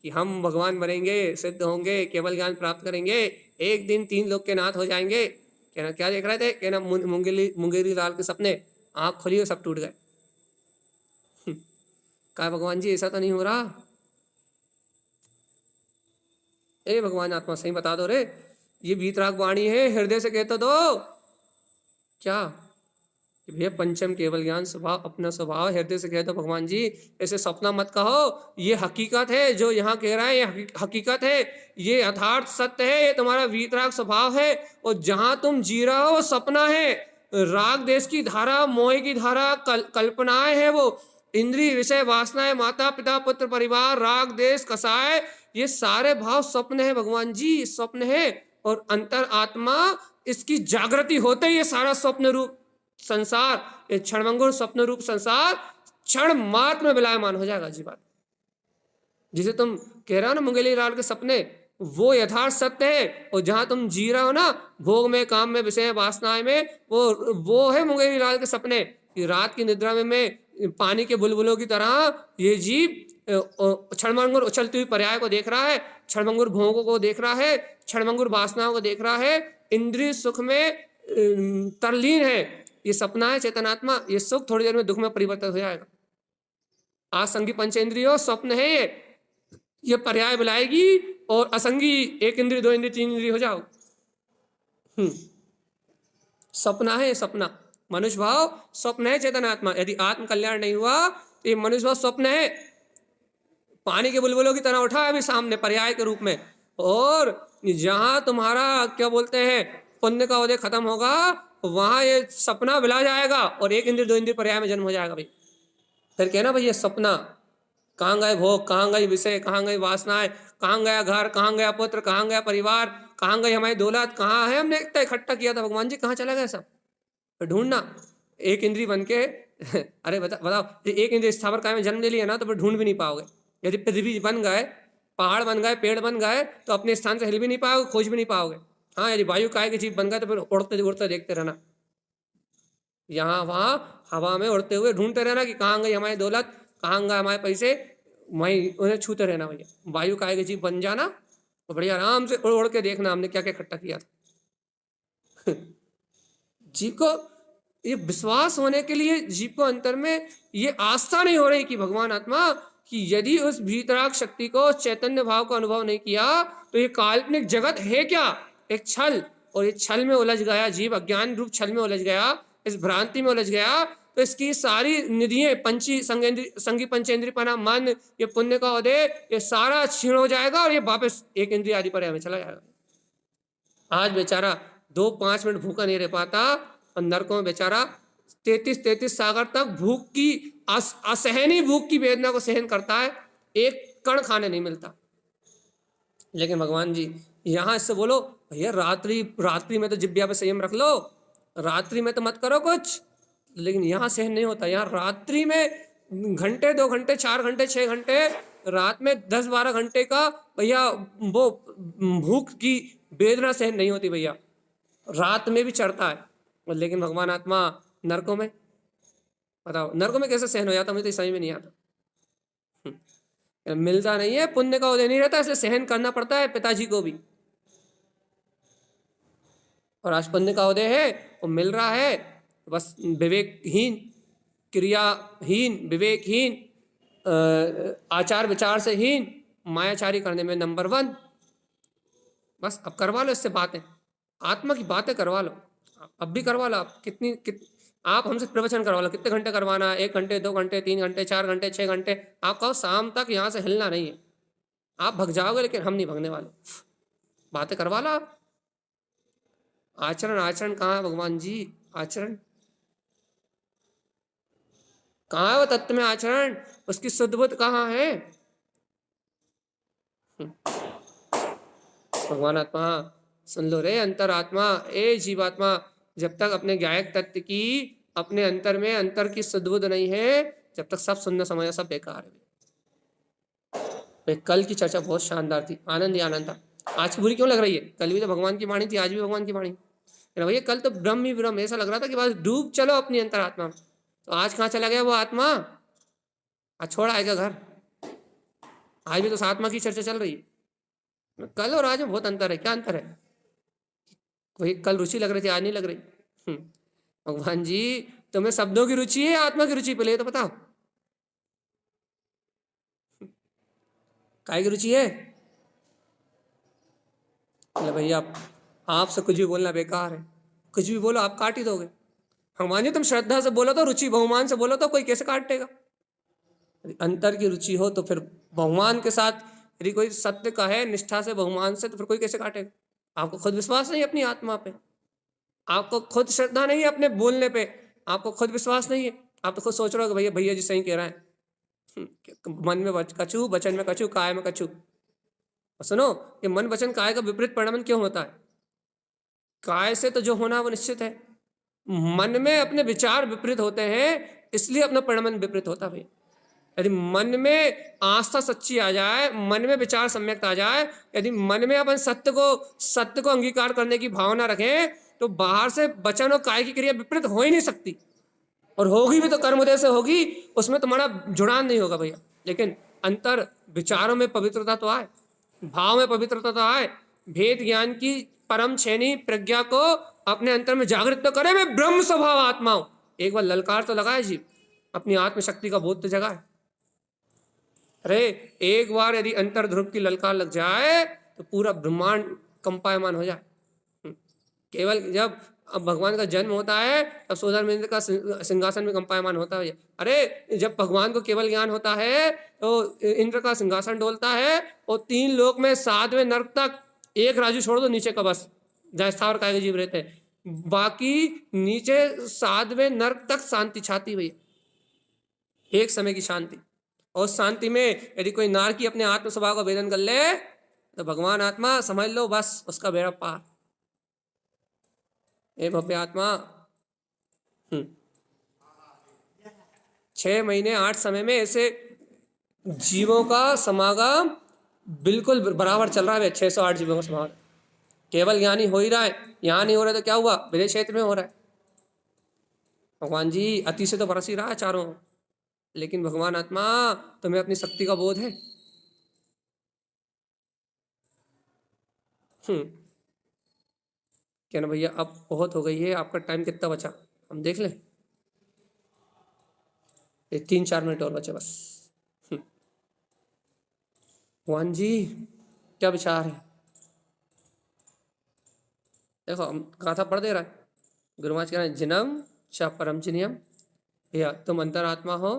कि हम भगवान बनेंगे, सिद्ध होंगे, केवल ज्ञान प्राप्त करेंगे, एक दिन 3 लोग के नाथ हो जाएंगे। कहना क्या देख रहे थे? कहना मुंगेरी लाल के सपने, आँख खुली और सब टूट गए। कहा भगवान जी ऐसा तो नहीं हो रहा। ए भगवान आत्मा सही बता दो रे, ये वीतराग वाणी है, हृदय से कहते दो क्या? भैया पंचम केवल ज्ञान स्वभाव, अपना स्वभाव हृदय से कह दो भगवान जी ऐसे सपना मत कहो, ये हकीकत है जो यहाँ कह रहा है, ये हकीकत है, ये यथार्थ सत्य है, ये तुम्हारा वीतराग स्वभाव है, और जहां तुम जी रहे हो वो सपना है। राग देश की धारा, मोह की धारा, कल्पनाएं है वो, इंद्रिय विषय वासनाएं, माता पिता पुत्र परिवार, राग देश कसाय, ये सारे भाव स्वप्न है भगवान जी, स्वप्न है। और अंतर आत्मा इसकी जागृति होते ही ये सारा स्वप्न रूप संसार, ये क्षणभंगुर स्वप्न रूप संसार क्षण मात्र में विलायमान हो जाएगा जी। बात जिसे तुम कह रहे हो ना मंगेली लाल के सपने, वो यथार्थ सत्य है, और जहां तुम जी रहे हो ना भोग में, काम में, विषय वासनाएं में, वो है मंगेली लाल के सपने कि रात की निद्रा में पानी के बुलबुलों की तरह ये जीव क्षणभंगुर उछलती हुई पर्याय को देख रहा है, क्षणभंगुर भोगों को देख रहा है, क्षणभंगुर वासनाओं को देख रहा है, इंद्रिय सुख में तरलीन है। ये सपना है चेतनात्मा, ये सुख थोड़ी देर में दुख में परिवर्तित हो जाएगा। आसंगी पंचेंद्रियो स्वप्न है ये पर्याय बुलाएगी, और असंगी एक इंद्रिय, दो इंद्रिय, तीन इंद्रिय हो जाओ। सपना है सपना, मनुष्य भाव स्वप्न है चेतनात्मा। यदि आत्म कल्याण नहीं हुआ तो ये मनुष्य भाव स्वप्न है, पानी के बुलबुलों की तरह उठा है अभी सामने पर्याय के रूप में। और जहां तुम्हारा क्या बोलते हैं पुण्य का उदय खत्म होगा, वहां ये सपना विला जाएगा और एक इंद्रिय दो इंद्रिय पर्याय में जन्म हो जाएगा भाई। फिर कहना भाई ये सपना, कहाँ गए भोग, कहाँ गई विषय, कहाँ गई वासनाएं, कहाँ गया घर, कहाँ गया पुत्र, कहाँ गया परिवार, कहाँ गई हमारी दौलत, कहाँ है हमने इतना इकट्ठा किया था भगवान जी, कहाँ चला गया सब। तो ढूंढना एक इंद्री बन के अरे बताओ एक इंद्रिय स्थावर काय में जन्म ले लिया ना तो फिर ढूंढ भी नहीं पाओगे। यदि पृथ्वी बन गए, पहाड़ बन गए, पेड़ बन गए, तो अपने स्थान से हिल भी नहीं पाओगे, खोज भी नहीं पाओगे। हाँ यदि वायु काय के जीव बन गए तो फिर उड़ते उड़ते देखते रहना, यहाँ वहां हवा में उड़ते हुए ढूंढते रहना कि कहाँ गई हमारी दौलत, कहाँ गए हमारे पैसे, वहीं उन्हें छूते रहना भैया। वायु काय के जीव बन जाना तो बढ़िया आराम से उड़ उड़ के देखना हमने क्या क्या इकट्ठा किया था। जीव को ये विश्वास होने के लिए, जीव को अंतर में ये आस्था नहीं हो रही कि भगवान आत्मा, कि यदि उस भीतराग शक्ति को, चैतन्य भाव का अनुभव नहीं किया तो ये काल्पनिक जगत है क्या, एक छल। और ये छल में उलझ गया जीव, अज्ञान रूप छल में उलझ गया, इस भ्रांति में उलझ गया, तो इसकी सारी निधियां पंची संगी पंचेंद्रियपना, मन, ये पुण्य का उदय, ये सारा क्षीण हो जाएगा और ये वापस एक इंद्रिय आदि पर हमें चला जाएगा। आज बेचारा 2-5 मिनट भूखा नहीं रह पाता, और नरकों में बेचारा 33 सागर तक भूख की, असहनीय भूख की वेदना को सहन करता है, एक कण खाने नहीं मिलता। लेकिन भगवान जी यहाँ इससे बोलो भैया रात्रि में तो जिब्या पे संयम रख लो, रात्रि में तो मत करो कुछ, लेकिन यहाँ सहन नहीं होता। यहाँ रात्रि में घंटे, 2 घंटे, 4 घंटे, 6 घंटे, रात में 10-12 घंटे का भैया वो भूख की वेदना सहन नहीं होती भैया, रात में भी चढ़ता है। लेकिन भगवान आत्मा नरकों में, बताओ नरकों में कैसे सहन हो जाता, मुझे तो समझ में नहीं आता। मिलता नहीं है, पुण्य का उदय नहीं रहता, इसलिए सहन करना पड़ता है पिताजी को भी। और आज पुण्य का उदय है, वो मिल रहा है, बस विवेकहीन, क्रियाहीन, विवेकहीन, आचार विचार से हीन, मायाचारी करने में नंबर 1। बस अब करवा लो इससे बातें, आत्मा की बातें करवा लो, अब भी करवा लो। आप आप हमसे प्रवचन करवा लो, कितने घंटे करवाना है, 1 घंटे, 2 घंटे, 3 घंटे, 4 घंटे, 6 घंटे, आप कहो शाम तक यहाँ से हिलना नहीं है। आप भग जाओगे लेकिन हम नहीं भगने वाले, बातें करवा लो आप। आचरण, आचरण कहाँ है भगवान जी, आचरण कहाँ है, वो तत्व में आचरण, उसकी शुद्ध बुद्ध कहाँ है। भगवान आत्मा सुन लो रे, अंतर आत्मा, ए जीवात्मा, जब तक अपने ज्ञायक तत्व की, अपने अंतर में अंतर की शुद्ध बुद्ध नहीं है, जब तक सब सुनना समझना सब बेकार है। कल की चर्चा बहुत शानदार थी, आनंद ही आनंद था। आज की बुरी क्यों लग रही है, कल भी तो भगवान की वाणी थी, आज भी भगवान की वाणी। भैया कल तो ब्रह्म ही ब्रह्म, ऐसा लग रहा था कि बस डूब चलो अपनी अंतरात्मा में, तो आज कहाँ चला गया वो आत्मा, आज छोड़ आएगा घर। आज भी तो आत्मा की चर्चा चल रही है, कल और आज में बहुत अंतर है। क्या अंतर है, कोई कल रुचि लग रही थी, आज नहीं लग रही। भगवान जी तुम्हें शब्दों की रुचि है, आत्मा की रुचि, पहले तो बताओ काय की रुचि है। भैया आपसे कुछ भी बोलना बेकार है, कुछ भी बोलो आप काट ही दोगे। भगवान जी तुम श्रद्धा से बोलो तो, रुचि बहुमान से बोलो तो कोई कैसे काटेगा? यदि अंतर की रुचि हो तो फिर बहुमान के साथ, यदि कोई सत्य का है निष्ठा से बहुमान से, तो फिर कोई कैसे काटेगा? आपको खुद विश्वास नहीं अपनी आत्मा पे, आपको खुद श्रद्धा नहीं है अपने बोलने पे, आपको खुद विश्वास नहीं है, आप तो खुद सोच रहे हो कि भैया भैया जी सही कह रहे हैं। मन में कछु, वचन में कछु, काय में कछु। सुनो, ये मन वचन काय का विपरीत परिणाम क्यों होता है? काय से तो जो होना वो निश्चित है, मन में अपने विचार विपरीत होते हैं, इसलिए अपना परिणाम विपरीत होता है भैया। यदि मन में आस्था सच्ची आ जाए, मन में विचार सम्यक आ जाए, यदि मन में अपन सत्य को अंगीकार करने की भावना रखें, तो बाहर से वचन और काय की क्रिया विपरीत हो ही नहीं सकती, और होगी भी तो कर्मोदय से होगी, उसमें तुम्हारा जुड़ान नहीं होगा भैया। लेकिन अंतर विचारों में पवित्रता तो आए, भाव में पवित्रता तो आए, भेद ज्ञान की परम छेनी प्रज्ञा को अपने अंतर में जागृत तो करे, मैं ब्रह्म स्वभाव आत्मा हूं। एक बार ललकार तो लगाए जीव, अपनी आत्मशक्ति का बोध तो जगाए। अरे एक बार यदि अंतर ध्रुव की ललकार लग जाए तो पूरा ब्रह्मांड कंपायमान हो जाए। केवल जब अब भगवान का जन्म होता है तब सोदर इंद्र का सिंहासन में कंपायमान होता है। अरे जब भगवान को केवल ज्ञान होता है तो इंद्र का सिंहासन डोलता है, और 3 लोक में 7वें नर्क तक, एक राजू छोड़ दो नीचे का बस, जहाँ स्थावर काय जीव रहते हैं, बाकी नीचे 7वें नर्क तक शांति छाती हुई, एक समय की शांति। और शांति में यदि कोई नार की अपने आत्म स्वभाव का वेदन कर ले तो भगवान आत्मा समझ लो बस उसका बेड़ा पार। ए भव्य आत्मा, 6 महीने 8 समय में ऐसे जीवों का समागम बिल्कुल बराबर चल रहा है। 608 जीवों का समागम केवल ज्ञानी हो ही रहा है, यहाँ नहीं हो रहा तो क्या हुआ, विदेश क्षेत्र में हो रहा है। भगवान जी अति से तो बरस ही रहा है चारों, लेकिन भगवान आत्मा तुम्हें अपनी शक्ति का बोध है। क्या ना भैया, अब बहुत हो गई है, आपका टाइम कितना बचा हम देख लें? 3-4 मिनट और बचे बस। भगवान जी क्या विचार है? देखो हम गाथा पढ़ दे रहा है, गुरु महाराज कह रहे हैं जिनम च परम जिनियम, भैया तुम अंतरात्मा हो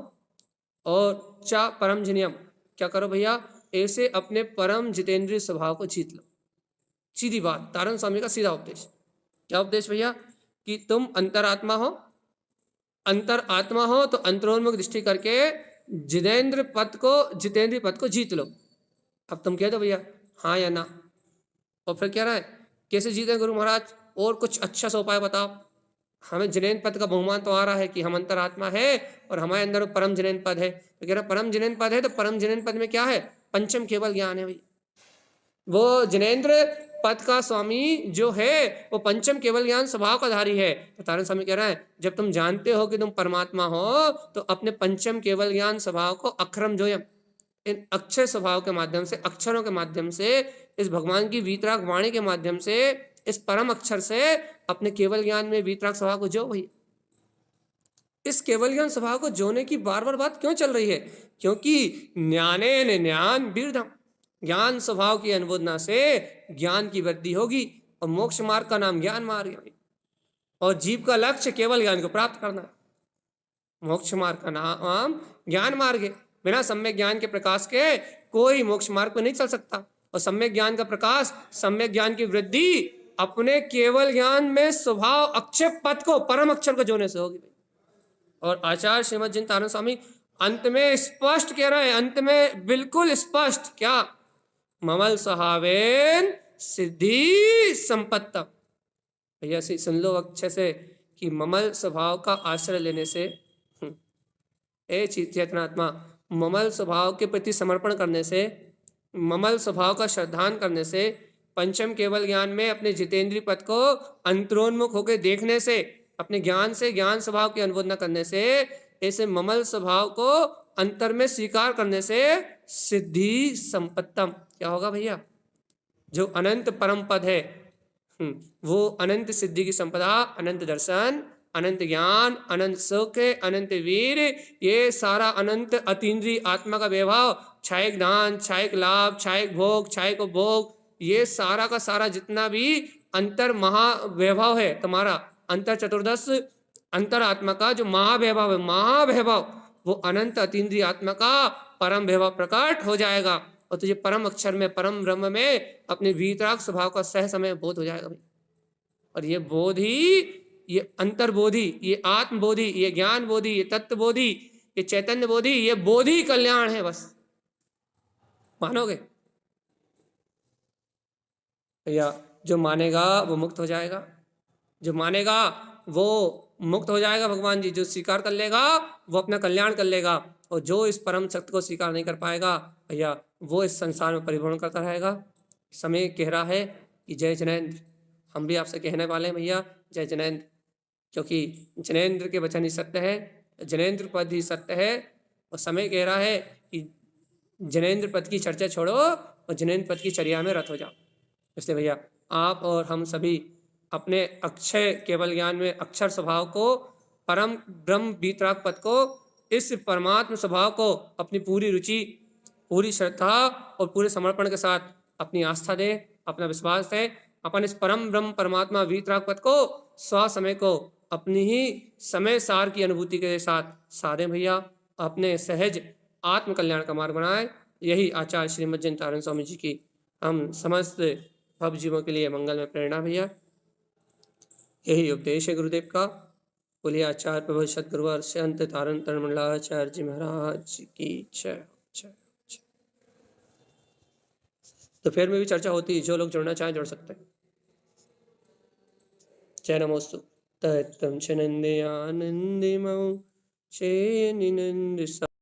और चा परम जिनियम, क्या करो भैया, ऐसे अपने परम जितेंद्रीय स्वभाव को जीत लो। सीधी बात, तारण स्वामी का सीधा उपदेश। क्या उपदेश भैया? कि तुम अंतरात्मा हो, अंतर आत्मा हो तो अंतरोन्मुख दृष्टि करके जितेंद्र पद को जीत लो। अब तुम कह दो भैया हाँ या ना, और फिर कह रहा है कैसे जीते गुरु महाराज, और कुछ अच्छा सा उपाय बताओ। हमें जिनेन्द्र पद का बहुमान तो आ रहा है कि हम अंतरात्मा है और हमारे अंदर परम जिनेन्द्र पद है, तो कह रहा परम जिनेन्द्र पद है, तो परम जिनेन्द्र पद में क्या है, पंचम केवल ज्ञान है भाई। वो जिनेन्द्र पद का स्वामी जो है वो पंचम केवल ज्ञान स्वभाव का धारी है। तो तारण स्वामी कह रहा है जब तुम जानते हो कि तुम परमात्मा हो तो अपने पंचम केवल ज्ञान स्वभाव को अक्षरम जोयम, इन अक्षय स्वभाव के माध्यम से, अक्षरों के माध्यम से, इस भगवान की वीतराग वाणी के माध्यम से, इस परम अक्षर से अपने केवल ज्ञान में वीतराग स्वभाव को जो भाई। इस केवल ज्ञान स्वभाव को जोने की बार बार बात क्यों चल रही है? क्योंकि ज्ञाने ज्ञान वीरधम, ज्ञान स्वभाव की अनुमोदना से ज्ञान की वृद्धि होगी, और मोक्ष मार्ग का नाम ज्ञान मार्ग है, और जीव का लक्ष्य केवल ज्ञान को प्राप्त करना है। मोक्ष मार्ग का नाम ज्ञान मार्ग है, बिना सम्यक ज्ञान के प्रकाश के कोई मोक्ष मार्ग पर नहीं चल सकता। और सम्यक ज्ञान का प्रकाश, सम्यक ज्ञान की वृद्धि अपने केवल ज्ञान में स्वभाव अक्षय पद को, परम अक्षर को जोड़ने से होगी। और आचार्य श्रीमद जिन तारण स्वामी अंत में स्पष्ट कह रहे हैं, अंत में बिल्कुल स्पष्ट, क्या, ममल सहावेन सिद्धि संपत्तम। भैया सुन लो अच्छे से कि ममल स्वभाव का आश्रय लेने से, चेतनात्मा, ममल स्वभाव के प्रति समर्पण करने से, ममल स्वभाव का श्रद्धान करने से, पंचम केवल ज्ञान में अपने जितेंद्रीय पद को अंतरोन्मुख होकर देखने से, अपने ज्ञान से ज्ञान स्वभाव की अनुमोदना करने से, ऐसे ममल स्वभाव को अंतर में स्वीकार करने से सिद्धि संपत्तम क्या होगा भैया, जो अनंत परम पद है, वो अनंत सिद्धि की संपदा, अनंत दर्शन, अनंत ज्ञान, अनंत सुख, अनंत वीर, ये सारा अनंत अतीन्द्रिय आत्मा का वैभव, क्षयिक दान, क्षयिक लाभ, क्षयिक भोग, क्षयिक उपभोग, ये सारा का सारा जितना भी अंतर महावैभव है तुम्हारा, अंतर चतुर्दश अंतरात्मा का जो महावैभव है, महावैभव, वो अनंत अतीन्द्रिय आत्मा का परम वैभव प्रकट हो जाएगा और तुझे परम अक्षर में, परम ब्रह्म में अपने वीतराग स्वभाव का सह समय बोध हो जाएगा भाई। और ये बोध ही, ये अंतर्बोधि, ये आत्मबोधि, ये ज्ञान बोधि, ये तत्व बोधि, ये चैतन्य बोधि, ये बोधि कल्याण है बस। मानोगे भैया? जो मानेगा वो मुक्त हो जाएगा, जो मानेगा वो मुक्त हो जाएगा भगवान जी। जो स्वीकार कर लेगा वो अपना कल्याण कर लेगा, और जो इस परम सत्य को स्वीकार नहीं कर पाएगा भैया, वो इस संसार में परिभ्रमण करता रहेगा। समय कह रहा है कि जय जैनेन्द्र, हम भी आपसे कहने वाले हैं भैया जय जैनेन्द्र, क्योंकि जैनेन्द्र के वचन ही सत्य है, जैनेन्द्र पद ही सत्य है। और समय कह रहा है कि जैनेन्द्र पद की चर्चा छोड़ो और जैनेन्द्र पद की चर्या में रत हो जाओ। इसलिए भैया आप और हम सभी अपने अक्षय केवल ज्ञान में अक्षर स्वभाव को, परम ब्रह्म वीतराग पद को, इस परमात्म स्वभाव को अपनी पूरी रुचि, पूरी श्रद्धा और पूरे समर्पण के साथ अपनी आस्था दे, अपना विश्वास है। अपन इस परम ब्रह्म परमात्मा वीतराग पद को स्व समय को अपनी ही समय सार की अनुभूति के साथ साधे भैया, अपने सहज आत्म कल्याण का मार्ग बनाए। यही आचार्य श्रीमद् जयंतानंद स्वामी जी की हम समस्त भव जीवों के लिए मंगल में प्रेरणा भैया। यही उपदेश है गुरुदेव का। बोलिए आचार्य प्रभु सदगुरु और संत तारण तरण मंडलाचार्य जी महाराज की जय। तो फिर में भी चर्चा होती है, जो लोग जुड़ना चाहें जुड़ सकते हैं। जय नमोस्तु। तत्तम च नंदे आनंदिमौ चेनिनंद